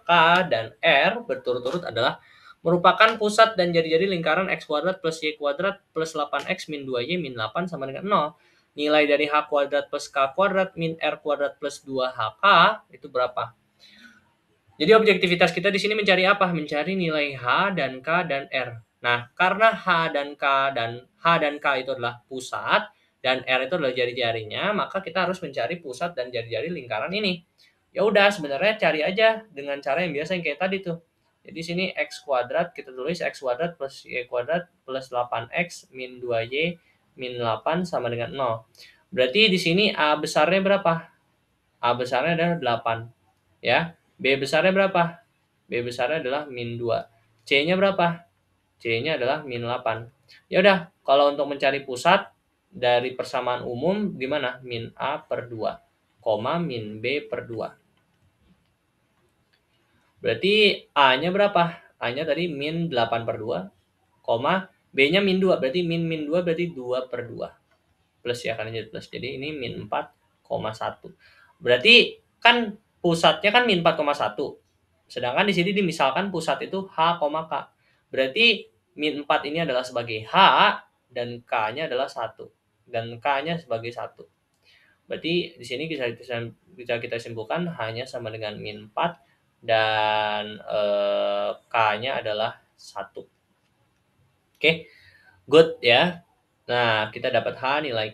K, dan R berturut-turut adalah merupakan pusat dan jari-jari lingkaran X kuadrat plus Y kuadrat plus 8X min 2Y min 8 sama dengan 0. Nilai dari H kuadrat plus K kuadrat min R kuadrat plus 2HK itu berapa? Jadi objektivitas kita di sini mencari apa? Mencari nilai H dan K dan R. Nah, karena H dan K itu adalah pusat dan R itu adalah jari-jarinya, maka kita harus mencari pusat dan jari-jari lingkaran ini. Ya udah, sebenarnya cari aja dengan cara yang biasa yang kayak tadi tuh. Jadi sini X kuadrat, kita tulis X kuadrat plus Y kuadrat plus 8X min 2Y min 8 sama dengan 0. Berarti di sini A besarnya berapa? A besarnya adalah 8. Ya. B besarnya berapa? B besarnya adalah min 2. C-nya berapa? C-nya adalah min 8. Ya udah, kalau untuk mencari pusat dari persamaan umum gimana? Min A per 2, min B per 2. Berarti A-nya berapa? A-nya tadi min 8 per 2, B-nya min 2. Berarti min 2 berarti 2 per 2. Plus ya, karena jadi plus. Jadi ini min 4,1. Berarti kan pusatnya kan min 4,1. Sedangkan di sini dimisalkan pusat itu H, K. Berarti min 4 ini adalah sebagai H dan K-nya adalah 1. Dan K-nya sebagai 1. Berarti di sini bisa kita simpulkan hanya sama dengan min 4 dan K-nya adalah 1. Oke, good ya. Nah, kita dapat H, nilai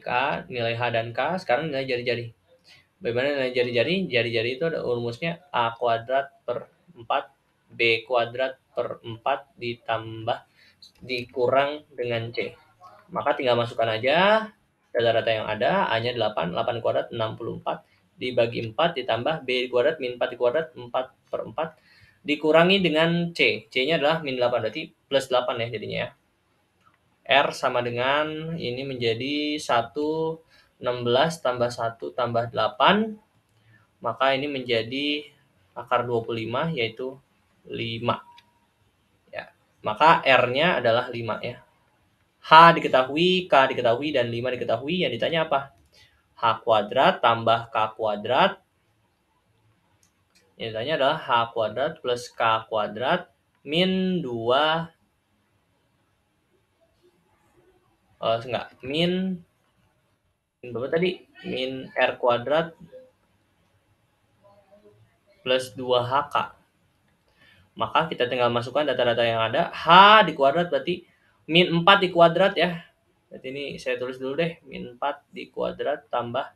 H dan K. Sekarang nilai jari-jari. Bagaimana nilai jari-jari? Jari-jari itu ada rumusnya A kuadrat per 4, B kuadrat per 4 ditambah dikurang dengan C. Maka tinggal masukkan aja data-data yang ada. A-nya 8, 8 kuadrat 64, dibagi 4 ditambah B kuadrat min 4 kuadrat 4 per 4, dikurangi dengan C. C-nya adalah min 8, berarti plus 8 ya jadinya ya. R sama dengan ini menjadi 16 tambah 1 tambah 8, maka ini menjadi akar 25 yaitu 5. Ya. Maka R-nya adalah 5 ya. H diketahui, K diketahui, dan 5 diketahui. Yang ditanya apa? H kuadrat tambah K kuadrat. Yang ditanya adalah H kuadrat plus K kuadrat min 2 min berapa tadi? Min R kuadrat plus 2HK. Maka kita tinggal masukkan data-data yang ada. H di kuadrat berarti min 4 di kuadrat ya. Berarti ini saya tulis dulu deh. Min 4 di kuadrat tambah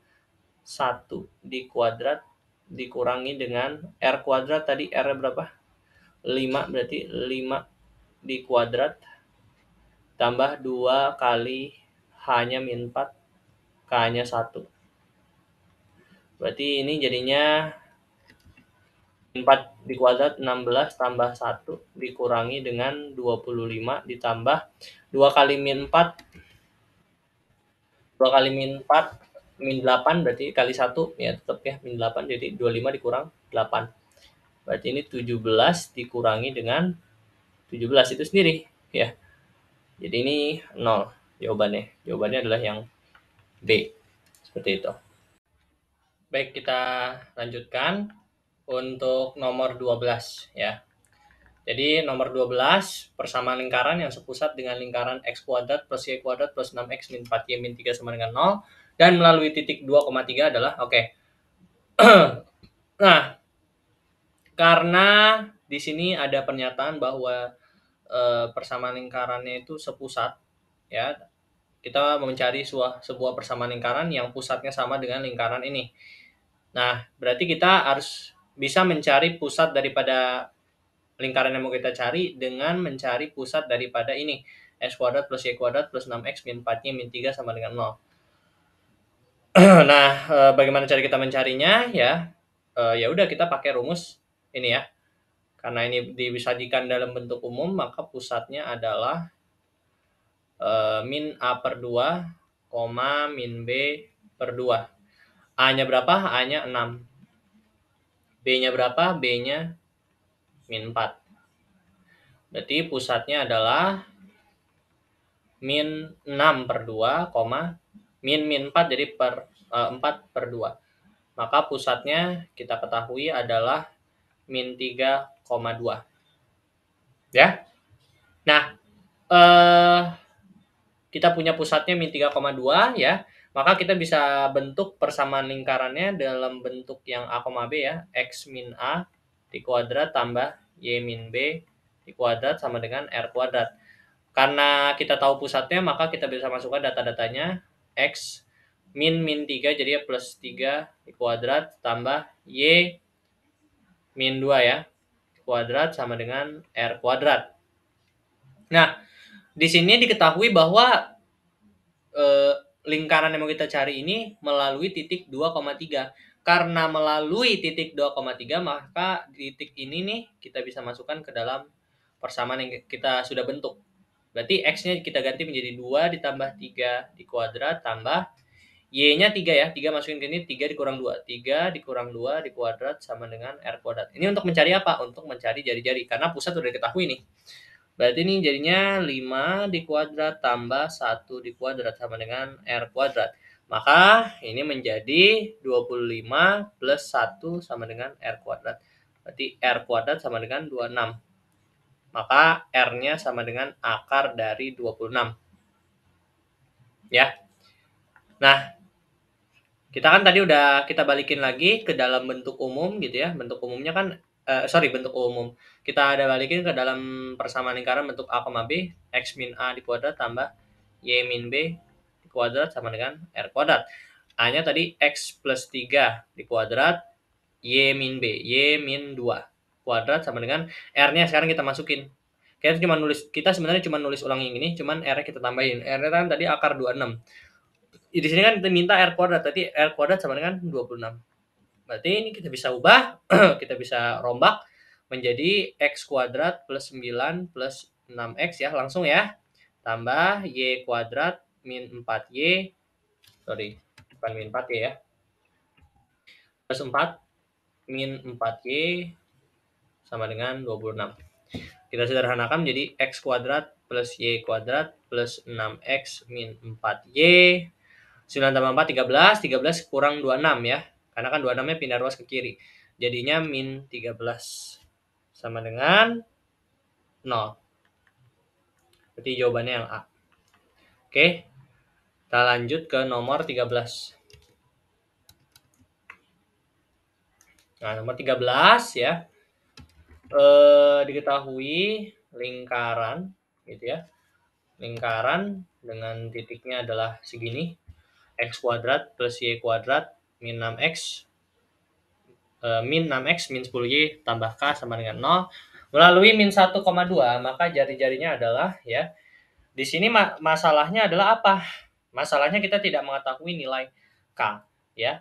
1 di kuadrat dikurangi dengan R kuadrat. Tadi R berapa? 5, berarti 5 di kuadrat tambah 2 kali H-nya min 4, K-nya 1. Berarti ini jadinya 4 di kuadrat 16 tambah 1 dikurangi dengan 25 ditambah 2 kali min 4, 2 kali min 4 min 8 berarti kali 1 ya tetap ya min 8, jadi 25 dikurang 8. Berarti ini 17 dikurangi dengan 17 itu sendiri ya. Jadi ini 0 jawabannya. Jawabannya adalah yang B. Seperti itu. Baik, kita lanjutkan untuk nomor 12 ya. Jadi nomor 12, persamaan lingkaran yang sepusat dengan lingkaran X kuadrat plus Y kuadrat plus 6X min 4Y min 3 sama dengan 0 dan melalui titik 2,3 adalah oke. Nah, Karena di sini ada pernyataan bahwa persamaan lingkarannya itu sepusat, ya. Kita mencari sebuah persamaan lingkaran yang pusatnya sama dengan lingkaran ini. Nah, berarti kita harus bisa mencari pusat daripada lingkaran yang mau kita cari dengan mencari pusat daripada ini. X kuadrat plus Y kuadrat plus 6X min 4Y min 3 sama dengan 0. Nah, bagaimana cara kita mencarinya? Ya udah kita pakai rumus ini ya. Karena ini disajikan dalam bentuk umum, maka pusatnya adalah min A per 2, min B per 2. A-nya berapa? A-nya 6. B-nya berapa? B-nya min 4. Berarti pusatnya adalah min 6 per 2, min 4 jadi 4 per 2. Maka pusatnya kita ketahui adalah min 3,2. Ya. Nah, kita punya pusatnya min 3,2 ya. Maka kita bisa bentuk persamaan lingkarannya dalam bentuk yang A, B ya. X min A dikuadrat tambah Y min B dikuadrat sama dengan R kuadrat. Karena kita tahu pusatnya, maka kita bisa masukkan data-datanya. X min 3 jadi plus 3 dikuadrat tambah Y min 2 ya kuadrat sama dengan R kuadrat. Nah, di sini diketahui bahwa lingkaran yang mau kita cari ini melalui titik 2,3. Karena melalui titik 2,3, maka titik ini nih kita bisa masukkan ke dalam persamaan yang kita sudah bentuk. Berarti X-nya kita ganti menjadi 2 ditambah 3 dikuadrat tambah Y-nya 3 ya. 3 masukin ke ini, 3 dikurang 2. 3 dikurang 2 dikuadrat sama dengan R kuadrat. Ini untuk mencari apa? Untuk mencari jari-jari. Karena pusat sudah diketahui nih. Berarti ini jadinya 5 dikuadrat tambah 1 dikuadrat sama dengan R kuadrat. Maka ini menjadi 25 plus 1 sama dengan R kuadrat. Berarti R kuadrat sama dengan 26. Maka R-nya sama dengan akar dari 26. Ya. Nah, kita kan tadi udah kita balikin lagi ke dalam bentuk umum gitu ya. Bentuk umumnya kan bentuk umum. Kita ada balikin ke dalam persamaan lingkaran bentuk A, B, X min A dikuadrat tambah Y min B dikuadrat sama dengan R kuadrat. A-nya tadi X plus 3 dikuadrat Y min B, Y min 2 kuadrat sama dengan R-nya sekarang kita masukin. Kita sebenarnya cuma nulis ulang yang ini, cuman R-nya kita tambahin. R-nya kan tadi akar 26. Di sini kan kita minta R kuadrat, tadi R kuadrat sama dengan 26. Berarti ini kita bisa ubah, kita bisa rombak menjadi X kuadrat plus 9 plus 6X ya, langsung ya. Tambah Y kuadrat min 4Y, bukan min 4Y ya. Plus 4 min 4Y sama dengan 26. Kita sederhanakan menjadi X kuadrat plus Y kuadrat plus 6X min 4Y. 9 tambah 4, 13. 13 kurang 26 ya. Karena kan 26-nya pindah ruas ke kiri. Jadinya min 13. Sama dengan 0. Berarti jawabannya yang A. Oke. Kita lanjut ke nomor 13. Nah, nomor 13 ya. Diketahui lingkaran gitu ya. Lingkaran dengan titiknya adalah segini. X kuadrat plus Y kuadrat min 6X min 6X min 10Y tambah K sama dengan 0 melalui min 1,2, maka jari-jarinya adalah ya. Di sini masalahnya adalah apa? Masalahnya kita tidak mengetahui nilai K ya.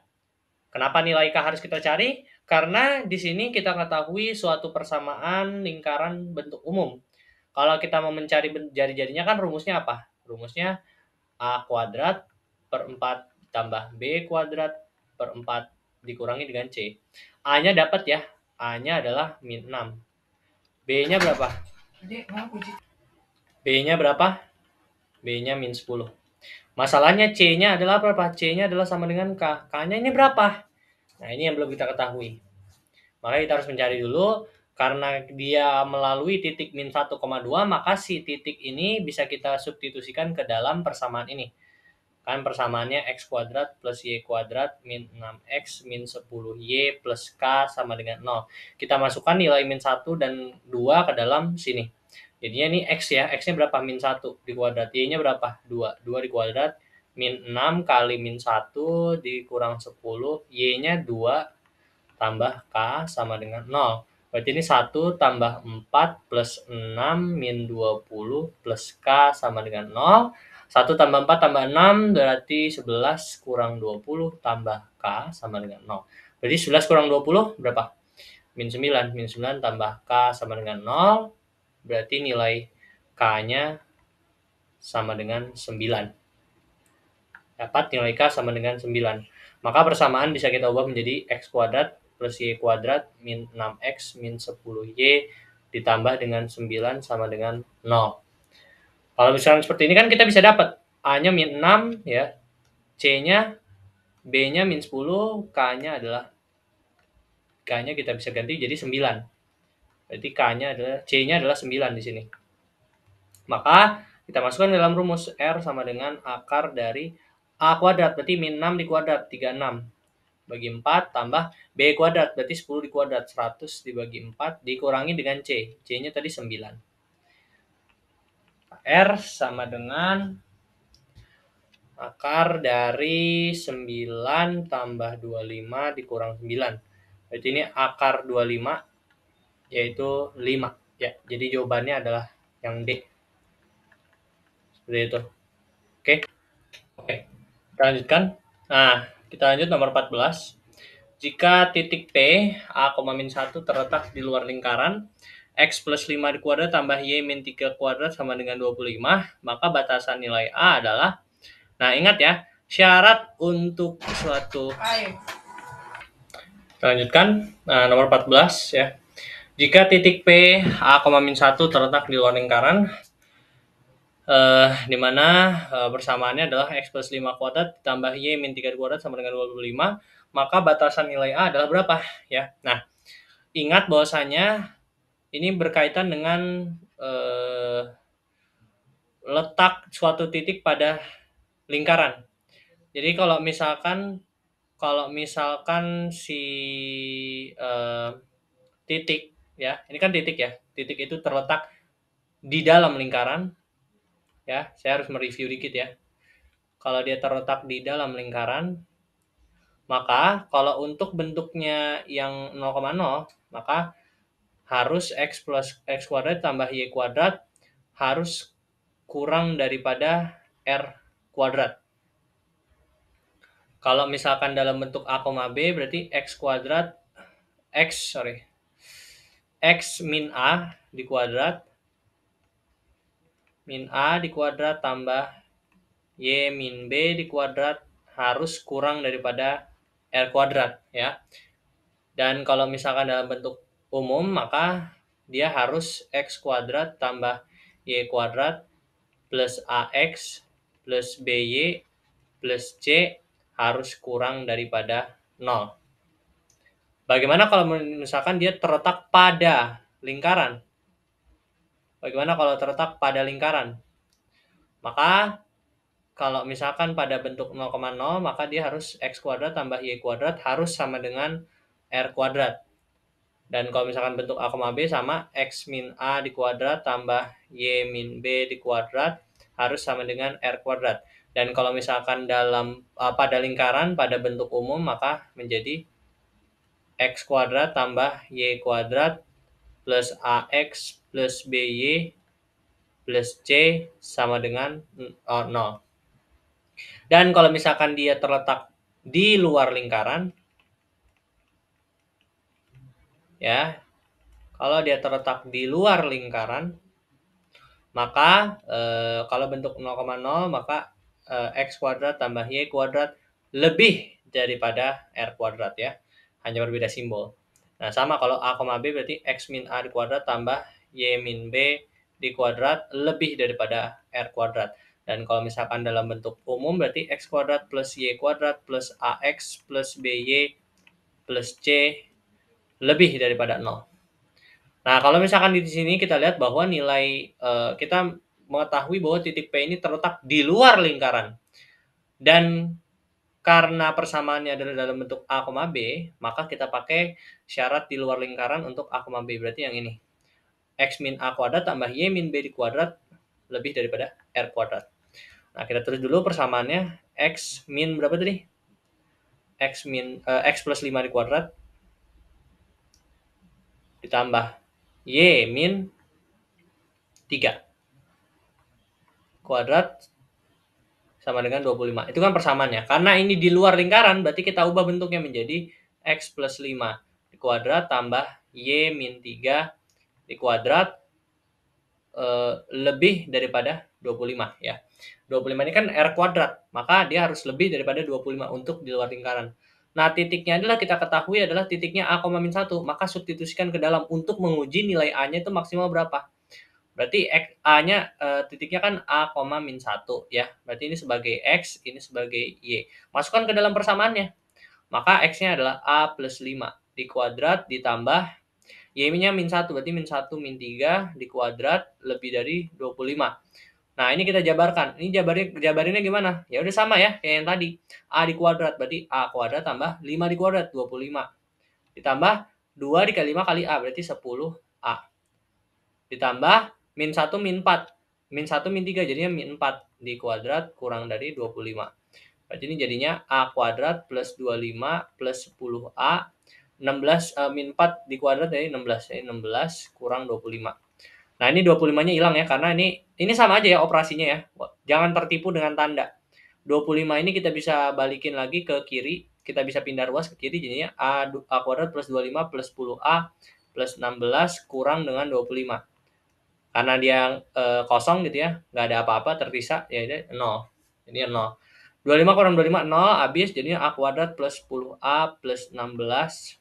Kenapa nilai K harus kita cari? Karena di sini kita ketahui suatu persamaan lingkaran bentuk umum. Kalau kita mau mencari jari-jarinya kan rumusnya apa? Rumusnya A kuadrat per 4 tambah B kuadrat per 4 dikurangi dengan C. A-nya dapat ya. A-nya adalah min 6. B-nya berapa? B-nya berapa? B-nya min 10. Masalahnya C-nya adalah berapa? C-nya adalah sama dengan K. K-nya ini berapa? Nah, ini yang belum kita ketahui. Makanya kita harus mencari dulu. Karena dia melalui titik min 1,2, maka si titik ini bisa kita substitusikan ke dalam persamaan ini. Kan persamaannya x kuadrat plus y kuadrat min 6x min 10y plus k sama dengan 0. Kita masukkan nilai min 1 dan 2 ke dalam sini. Jadinya ini x ya, x-nya berapa? Min 1 di kuadrat. Y-nya berapa? 2. 2 di kuadrat. Min 6 kali min 1 dikurang 10. Y-nya 2 tambah k sama dengan 0. Berarti ini 1 tambah 4 plus 6 min 20 plus k sama dengan 0. 1 tambah 4 tambah 6 berarti 11 kurang 20 tambah k sama dengan 0. Berarti 11 kurang 20 berapa? Min 9. Min 9 tambah k sama dengan 0. Berarti nilai k-nya sama dengan 9. Dapat nilai k sama dengan 9. Maka persamaan bisa kita ubah menjadi x kuadrat plus y kuadrat min 6x min 10y ditambah dengan 9 sama dengan 0. Kalau misalnya seperti ini kan kita bisa dapat A-nya min 6 ya, C-nya, B-nya min 10, K-nya adalah K-nya kita bisa ganti jadi 9. Berarti K-nya adalah C-nya adalah 9 di sini. Maka kita masukkan dalam rumus R sama dengan akar dari A kuadrat, berarti min 6 di kuadrat 36 bagi 4 tambah B kuadrat, berarti 10 di kuadrat 100 dibagi 4 dikurangi dengan C. C-nya tadi 9. R sama dengan akar dari 9 tambah 25 dikurang 9. Berarti ini akar 25 yaitu 5. Ya, jadi jawabannya adalah yang D. Seperti itu. Oke. Kita lanjutkan. Nah, kita lanjut nomor 14. Jika titik P A, min 1 terletak di luar lingkaran, X plus 5 di kuadrat tambah Y min 3 kuadrat sama dengan 25, maka batasan nilai A adalah, nah ingat ya, syarat untuk suatu, kita lanjutkan. Nah, nomor 14 ya. Jika titik P A, min 1 terletak di luar lingkaran, di mana persamaannya adalah X plus 5 kuadrat tambah Y min 3 kuadrat sama dengan 25, maka batasan nilai A adalah berapa ya. Nah, ingat bahwasanya ini berkaitan dengan letak suatu titik pada lingkaran. Jadi kalau misalkan si titik ya, ini kan titik ya, titik itu terletak di dalam lingkaran ya. Saya harus mereview dikit ya. Kalau dia terletak di dalam lingkaran, maka kalau untuk bentuknya yang 0,0, maka harus X plus X kuadrat tambah Y kuadrat harus kurang daripada R kuadrat. Kalau misalkan dalam bentuk A, B berarti X min A di kuadrat tambah Y min B di kuadrat harus kurang daripada R kuadrat ya. Dan kalau misalkan dalam bentuk umum, maka dia harus X kuadrat tambah Y kuadrat plus AX plus BY plus C harus kurang daripada 0. Bagaimana kalau misalkan dia terletak pada lingkaran? Maka kalau misalkan pada bentuk 0,0, maka dia harus X kuadrat tambah Y kuadrat harus sama dengan R kuadrat. Dan kalau misalkan bentuk A, B sama X min A di kuadrat tambah Y min B di kuadrat harus sama dengan R kuadrat. Dan kalau misalkan pada lingkaran pada bentuk umum, maka menjadi X kuadrat tambah Y kuadrat plus AX plus BY plus C sama dengan 0. Dan kalau misalkan dia terletak di luar lingkaran, ya, kalau dia terletak di luar lingkaran, maka kalau bentuk 0,0 maka X kuadrat tambah Y kuadrat lebih daripada R kuadrat ya. Hanya berbeda simbol. Nah, sama kalau A, B berarti X min A di kuadrat tambah Y min B di kuadrat lebih daripada R kuadrat. Dan kalau misalkan dalam bentuk umum berarti X kuadrat plus Y kuadrat plus AX plus BY plus C lebih daripada 0. Nah, kalau misalkan di sini kita lihat bahwa nilai kita mengetahui bahwa titik P ini terletak di luar lingkaran. Dan karena persamaannya adalah dalam bentuk A, B, maka kita pakai syarat di luar lingkaran untuk A, B. Berarti yang ini. X min A kuadrat tambah Y min B di kuadrat lebih daripada R kuadrat. Nah, kita tulis dulu persamaannya. X min berapa tadi? X plus 5 di kuadrat ditambah Y min 3 kuadrat sama dengan 25. Itu kan persamaannya. Karena ini di luar lingkaran, berarti kita ubah bentuknya menjadi X plus 5 di kuadrat tambah Y min 3 di kuadrat lebih daripada 25 ya. 25 ini kan R kuadrat, maka dia harus lebih daripada 25 untuk di luar lingkaran. Nah, titiknya adalah kita ketahui adalah titiknya A, min 1, maka substitusikan ke dalam untuk menguji nilai A-nya itu maksimal berapa. Berarti A-nya titiknya kan A, min 1 ya. Berarti ini sebagai X, ini sebagai Y. Masukkan ke dalam persamaannya. Maka X-nya adalah A plus 5 di kuadrat ditambah Y-nya min 1, berarti min 1 min 3 di kuadrat lebih dari 25. Nah, ini kita jabarkan. Ini jabarinnya gimana? Ya udah sama ya, kayak yang tadi. A di kuadrat, berarti A kuadrat tambah 5 di kuadrat, 25. Ditambah 2 dikali 5 kali A, berarti 10A. Ditambah min 1 min 4. Min 1 min 3, jadinya min 4 di kuadrat kurang dari 25. Berarti ini jadinya A kuadrat plus 25 plus 10A 16 min 4 di kuadrat jadi 16. Jadi 16 kurang 25. Nah, ini 25-nya hilang ya karena ini sama aja ya operasinya ya. Jangan tertipu dengan tanda. 25 ini kita bisa balikin lagi ke kiri, kita bisa pindah ruas ke kiri jadinya A kuadrat plus 25 plus 10A plus 16 kurang dengan 25. Karena dia kosong gitu ya, nggak ada apa-apa terpisah ya ini 0. Jadi 0. 25 kurang 25 0 habis jadinya A kuadrat plus 10A plus 16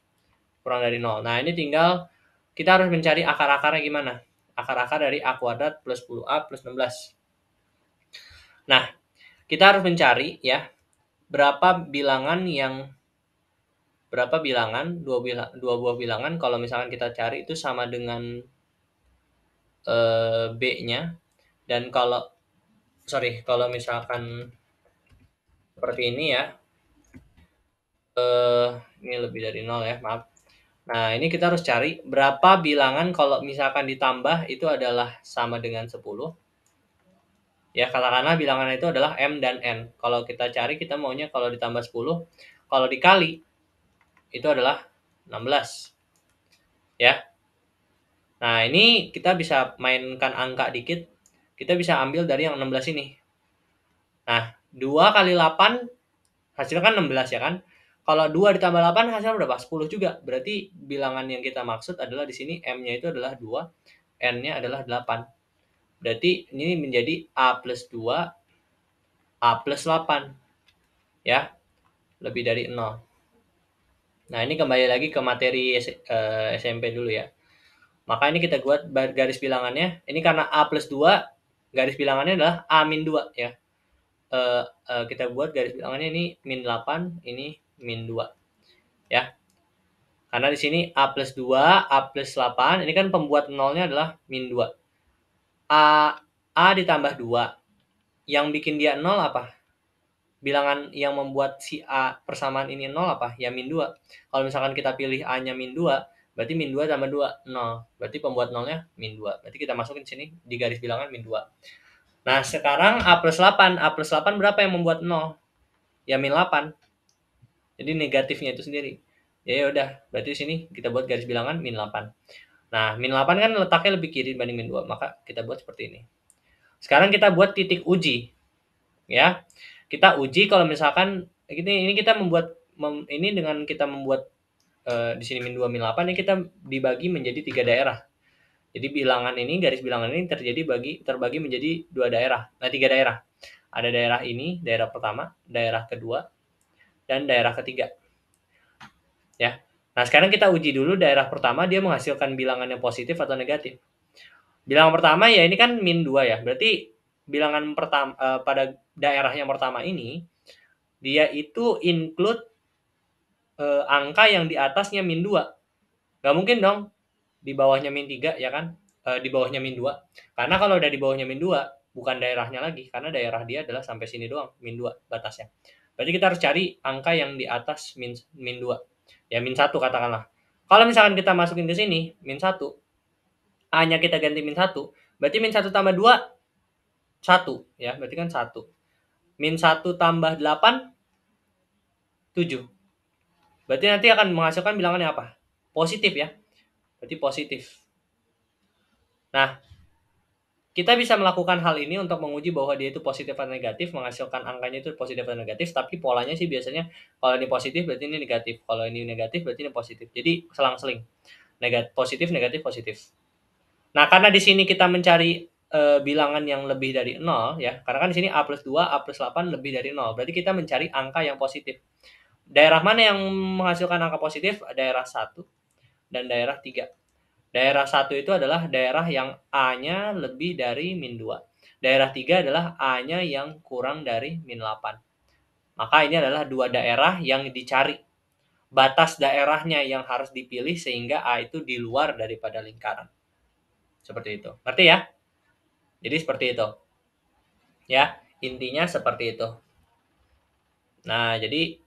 kurang dari 0. Nah, ini tinggal kita harus mencari akar-akarnya gimana. Akar-akar dari A kuadrat plus 10A plus 16. Nah, kita harus mencari ya berapa bilangan dua buah bilangan kalau misalkan kita cari itu sama dengan B-nya. Dan kalau misalkan seperti ini ya, ini lebih dari 0 ya, maaf. Nah, ini kita harus cari berapa bilangan kalau misalkan ditambah itu adalah sama dengan 10. Ya, katakanlah bilangan itu adalah M dan N. Kalau kita cari, kita maunya kalau ditambah 10, kalau dikali, itu adalah 16. Ya. Nah, ini kita bisa mainkan angka dikit. Kita bisa ambil dari yang 16 ini. Nah, 2 kali 8 hasilnya kan 16 ya kan? Kalau 2 ditambah 8 hasilnya berapa? 10 juga. Berarti bilangan yang kita maksud adalah di sini M-nya itu adalah 2, N-nya adalah 8. Berarti ini menjadi A plus 2, A plus 8. Ya, lebih dari 0. Nah, ini kembali lagi ke materi SMP dulu ya. Maka ini kita buat garis bilangannya. Ini karena A plus 2, garis bilangannya adalah A min 2 ya. Kita buat garis bilangannya ini min 8, ini min 2. Ya. Karena di sini A plus 2, A plus 8, ini kan pembuat nolnya adalah min 2. A ditambah 2. Yang bikin dia 0 apa? Bilangan yang membuat si A persamaan ini 0 apa? Ya min 2. Kalau misalkan kita pilih A-nya min 2, berarti min 2 tambah 2, 0. Berarti pembuat nolnya min 2. Berarti kita masukin sini di garis bilangan min 2. Nah, sekarang A plus 8. A plus 8 berapa yang membuat 0? Ya min 8. Jadi negatifnya itu sendiri. Ya udah, berarti sini kita buat garis bilangan min 8. Nah, min 8 kan letaknya lebih kiri dibanding min 2, maka kita buat seperti ini. Sekarang kita buat titik uji. Ya. Kita uji kalau misalkan ini kita membuat ini dengan kita membuat di sini min 2 min 8 ini kita dibagi menjadi 3 daerah. Jadi bilangan ini, garis bilangan ini terbagi menjadi 2 daerah. Nah, 3 daerah. Ada daerah ini, daerah pertama, daerah kedua, dan daerah ketiga. Ya. Nah, sekarang kita uji dulu daerah pertama dia menghasilkan bilangan yang positif atau negatif. Bilangan pertama ya ini kan min 2 ya. Berarti bilangan pertama pada daerah yang pertama ini dia itu include angka yang di atasnya min 2. Nggak mungkin dong di bawahnya min 3 ya kan? Di bawahnya min 2. Karena kalau udah di bawahnya min 2, bukan daerahnya lagi, karena daerah dia adalah sampai sini doang, min 2 batasnya. Berarti kita harus cari angka yang di atas min 2. Ya, min 1 katakanlah. Kalau misalkan kita masukin ke sini, min 1, A-nya kita ganti min 1, berarti min 1 tambah 2, 1. Ya, berarti kan 1. Min 1 tambah 8, 7. Berarti nanti akan menghasilkan bilangannya apa? Positif ya. Berarti positif. Nah, kita bisa melakukan hal ini untuk menguji bahwa dia itu positif atau negatif, menghasilkan angkanya itu positif atau negatif, tapi polanya sih biasanya kalau ini positif berarti ini negatif, kalau ini negatif berarti ini positif. Jadi selang-seling. Positif, negatif, positif. Nah, karena di sini kita mencari bilangan yang lebih dari 0 ya. Karena kan di sini A plus 2, A plus 8 lebih dari 0. Berarti kita mencari angka yang positif. Daerah mana yang menghasilkan angka positif? Daerah 1 dan daerah 3. Daerah 1 itu adalah daerah yang A-nya lebih dari min 2. Daerah 3 adalah A-nya yang kurang dari min 8. Maka ini adalah dua daerah yang dicari. Batas daerahnya yang harus dipilih sehingga A itu di luar daripada lingkaran. Seperti itu. Ngerti ya? Jadi seperti itu. Ya, intinya seperti itu. Nah, jadi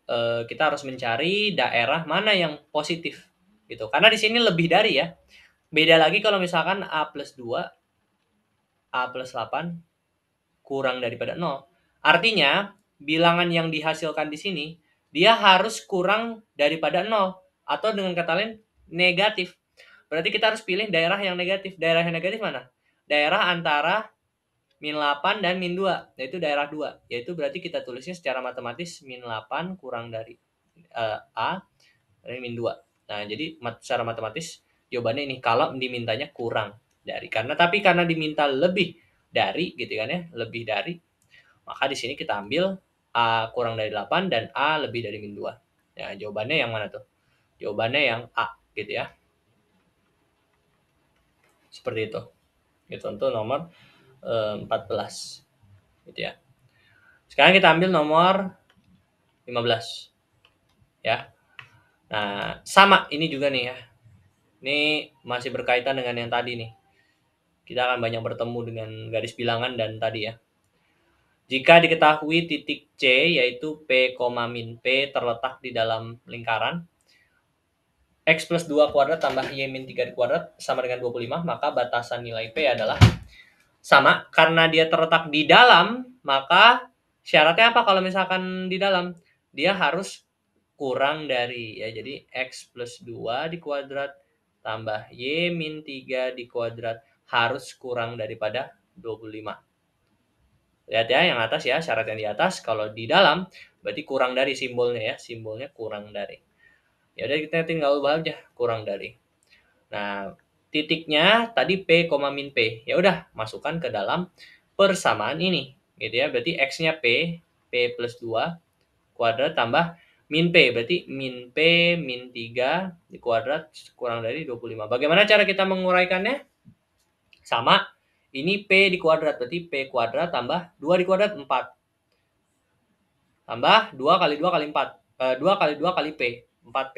kita harus mencari daerah mana yang positif gitu. Karena di sini lebih dari ya. Beda lagi kalau misalkan A plus 2, A plus 8 kurang daripada 0. Artinya, bilangan yang dihasilkan di sini, dia harus kurang daripada 0. Atau dengan kata lain, negatif. Berarti kita harus pilih daerah yang negatif. Daerah yang negatif mana? Daerah antara min 8 dan min 2, yaitu daerah 2. Yaitu berarti kita tulisnya secara matematis min 8 kurang dari A dari min 2. Nah, jadi secara matematis jawabannya ini kalau dimintanya kurang dari. Karena diminta lebih dari gitu kan ya, lebih dari. Maka di sini kita ambil A kurang dari 8 dan A lebih dari min 2. Ya, jawabannya yang mana tuh? Jawabannya yang A gitu ya. Seperti itu. Itu untuk nomor 14 gitu ya. Sekarang kita ambil nomor 15 ya. Nah, sama ini juga nih ya. Ini masih berkaitan dengan yang tadi nih. Kita akan banyak bertemu dengan garis bilangan dan tadi ya. Jika diketahui titik C yaitu P, min P terletak di dalam lingkaran X plus 2 kuadrat tambah Y min 3 kuadrat sama dengan 25, maka batasan nilai P adalah sama. Karena dia terletak di dalam, maka syaratnya apa kalau misalkan di dalam? Dia harus kurang dari, ya jadi X plus 2 di kuadrat tambah Y min 3 di kuadrat harus kurang daripada 25. Lihat ya yang atas ya, syarat yang di atas. Kalau di dalam, berarti kurang dari simbolnya ya. Simbolnya kurang dari. Ya udah kita tinggal ubah aja, kurang dari. Nah, titiknya tadi P, min P. Ya udah, masukkan ke dalam persamaan ini. Gitu ya, berarti X-nya P, P plus 2, kuadrat tambah min P. Berarti min P, min 3 di kuadrat kurang dari 25. Bagaimana cara kita menguraikannya? Sama, ini P di kuadrat, berarti P kuadrat tambah 2 di kuadrat 4. Tambah 2 kali 2 kali 4. 2 kali 2 kali P, 4P.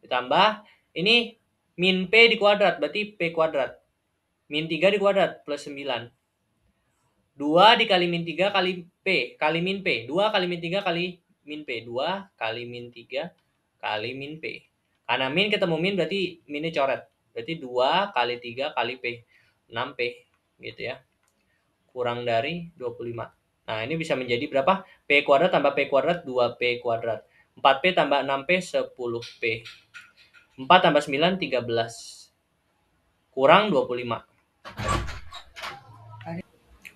Ditambah, ini min P di kuadrat, berarti P kuadrat. Min 3 di kuadrat, plus 9. 2 dikali min 3 kali P, kali min P. 2 kali min 3 kali min P. 2 kali min 3 kali min P. Karena min ketemu min berarti minnya coret. Berarti 2 kali 3 kali P. 6P. Gitu ya. Kurang dari 25. Nah, ini bisa menjadi berapa? P kuadrat tambah P kuadrat 2P kuadrat. 4P tambah 6P 10P. 4 tambah 9 13. Kurang 25.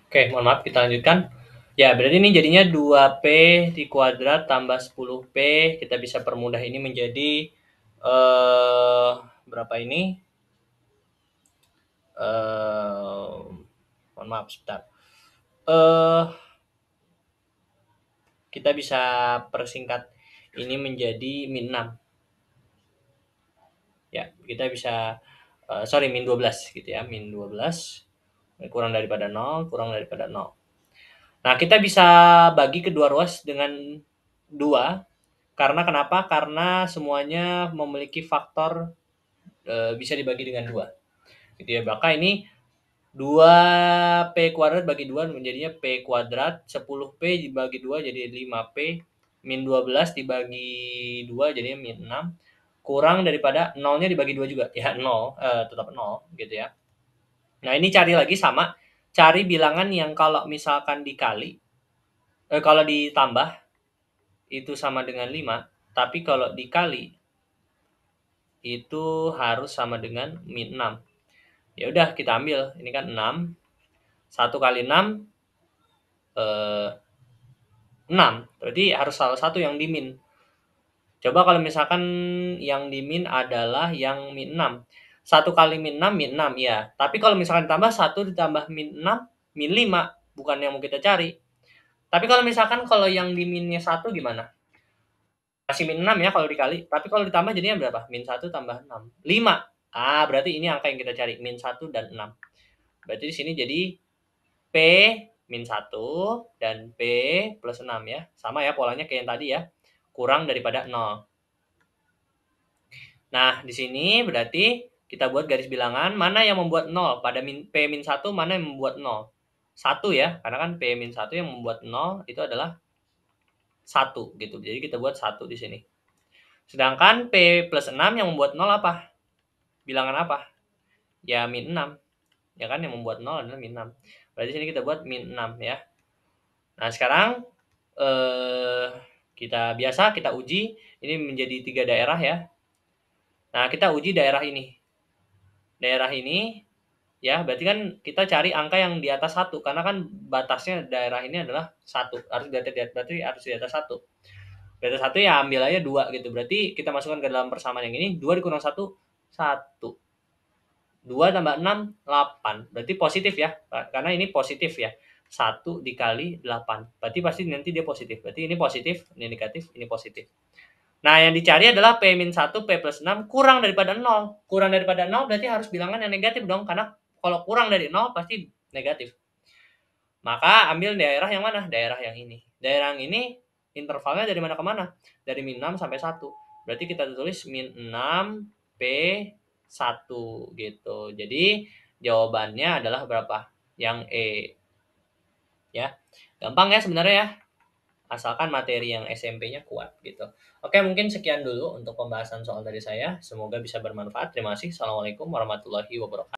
Oke, mohon maaf kita lanjutkan. Ya, berarti ini jadinya 2P di kuadrat tambah 10P. Kita bisa permudah ini menjadi berapa ini? Mohon maaf sebentar. Kita bisa persingkat ini menjadi min 6. Ya, kita bisa min 12 gitu ya, min 12 kurang daripada 0, kurang daripada 0. Nah, kita bisa bagi kedua ruas dengan 2. Karena kenapa? Karena semuanya memiliki faktor bisa dibagi dengan 2. Gitu ya. Maka ini 2P kuadrat bagi 2 menjadinya P kuadrat, 10P dibagi 2 jadi 5P, min 12 dibagi 2 jadinya min 6, kurang daripada nolnya dibagi 2 juga, ya 0, tetap 0 gitu ya. Nah ini cari lagi sama, cari bilangan yang kalau misalkan dikali, kalau ditambah itu sama dengan 5, tapi kalau dikali itu harus sama dengan min 6. Ya udah kita ambil, ini kan 6, 1 kali 6 6, berarti harus salah satu yang dimin. Coba kalau misalkan yang dimin adalah yang min 6. 1 kali min 6, min 6, ya. Tapi kalau misalkan ditambah 1 ditambah min 6, min 5, bukan yang mau kita cari. Tapi kalau misalkan kalau yang diminnya 1 gimana? Masih min 6 ya kalau dikali, tapi kalau ditambah jadinya berapa? Min 1 tambah 6, 5. Berarti ini angka yang kita cari, min 1 dan 6. Berarti di sini jadi P min 1 dan P plus 6 ya. Sama ya polanya kayak yang tadi ya. Kurang daripada 0. Nah, di sini berarti kita buat garis bilangan mana yang membuat 0 pada P min 1, mana yang membuat 0. 1 ya, karena kan P min 1 yang membuat 0 itu adalah 1 gitu. Jadi kita buat 1 di sini. Sedangkan P plus 6 yang membuat 0 apa? Bilangan apa? Ya min 6. Ya kan yang membuat 0 adalah min 6. Berarti sini kita buat min 6 ya. Nah, sekarang kita uji ini menjadi 3 daerah ya. Nah, kita uji daerah ini. Daerah ini ya, berarti kan kita cari angka yang di atas 1 karena kan batasnya daerah ini adalah 1. Berarti harus di atas 1. Di atas 1 ya ambil aja 2 gitu. Berarti kita masukkan ke dalam persamaan yang ini, 2 dikurang 1, 1. 2 tambah 6, 8. Berarti positif ya, karena ini positif ya. 1 dikali 8. Berarti pasti nanti dia positif. Berarti ini positif, ini negatif, ini positif. Nah, yang dicari adalah P-1, P plus 6 kurang daripada 0. Kurang daripada 0 berarti harus bilangan yang negatif dong, karena kalau kurang dari 0 pasti negatif. Maka ambil daerah yang mana? Daerah yang ini. Daerah yang ini intervalnya dari mana ke mana? Dari min 6 sampai 1. Berarti kita tulis min 6 P 1 gitu. Jadi jawabannya adalah berapa? Yang E. Ya. Gampang ya sebenarnya ya. Asalkan materi yang SMP-nya kuat gitu. Oke, mungkin sekian dulu untuk pembahasan soal dari saya. Semoga bisa bermanfaat. Terima kasih. Assalamualaikum warahmatullahi wabarakatuh.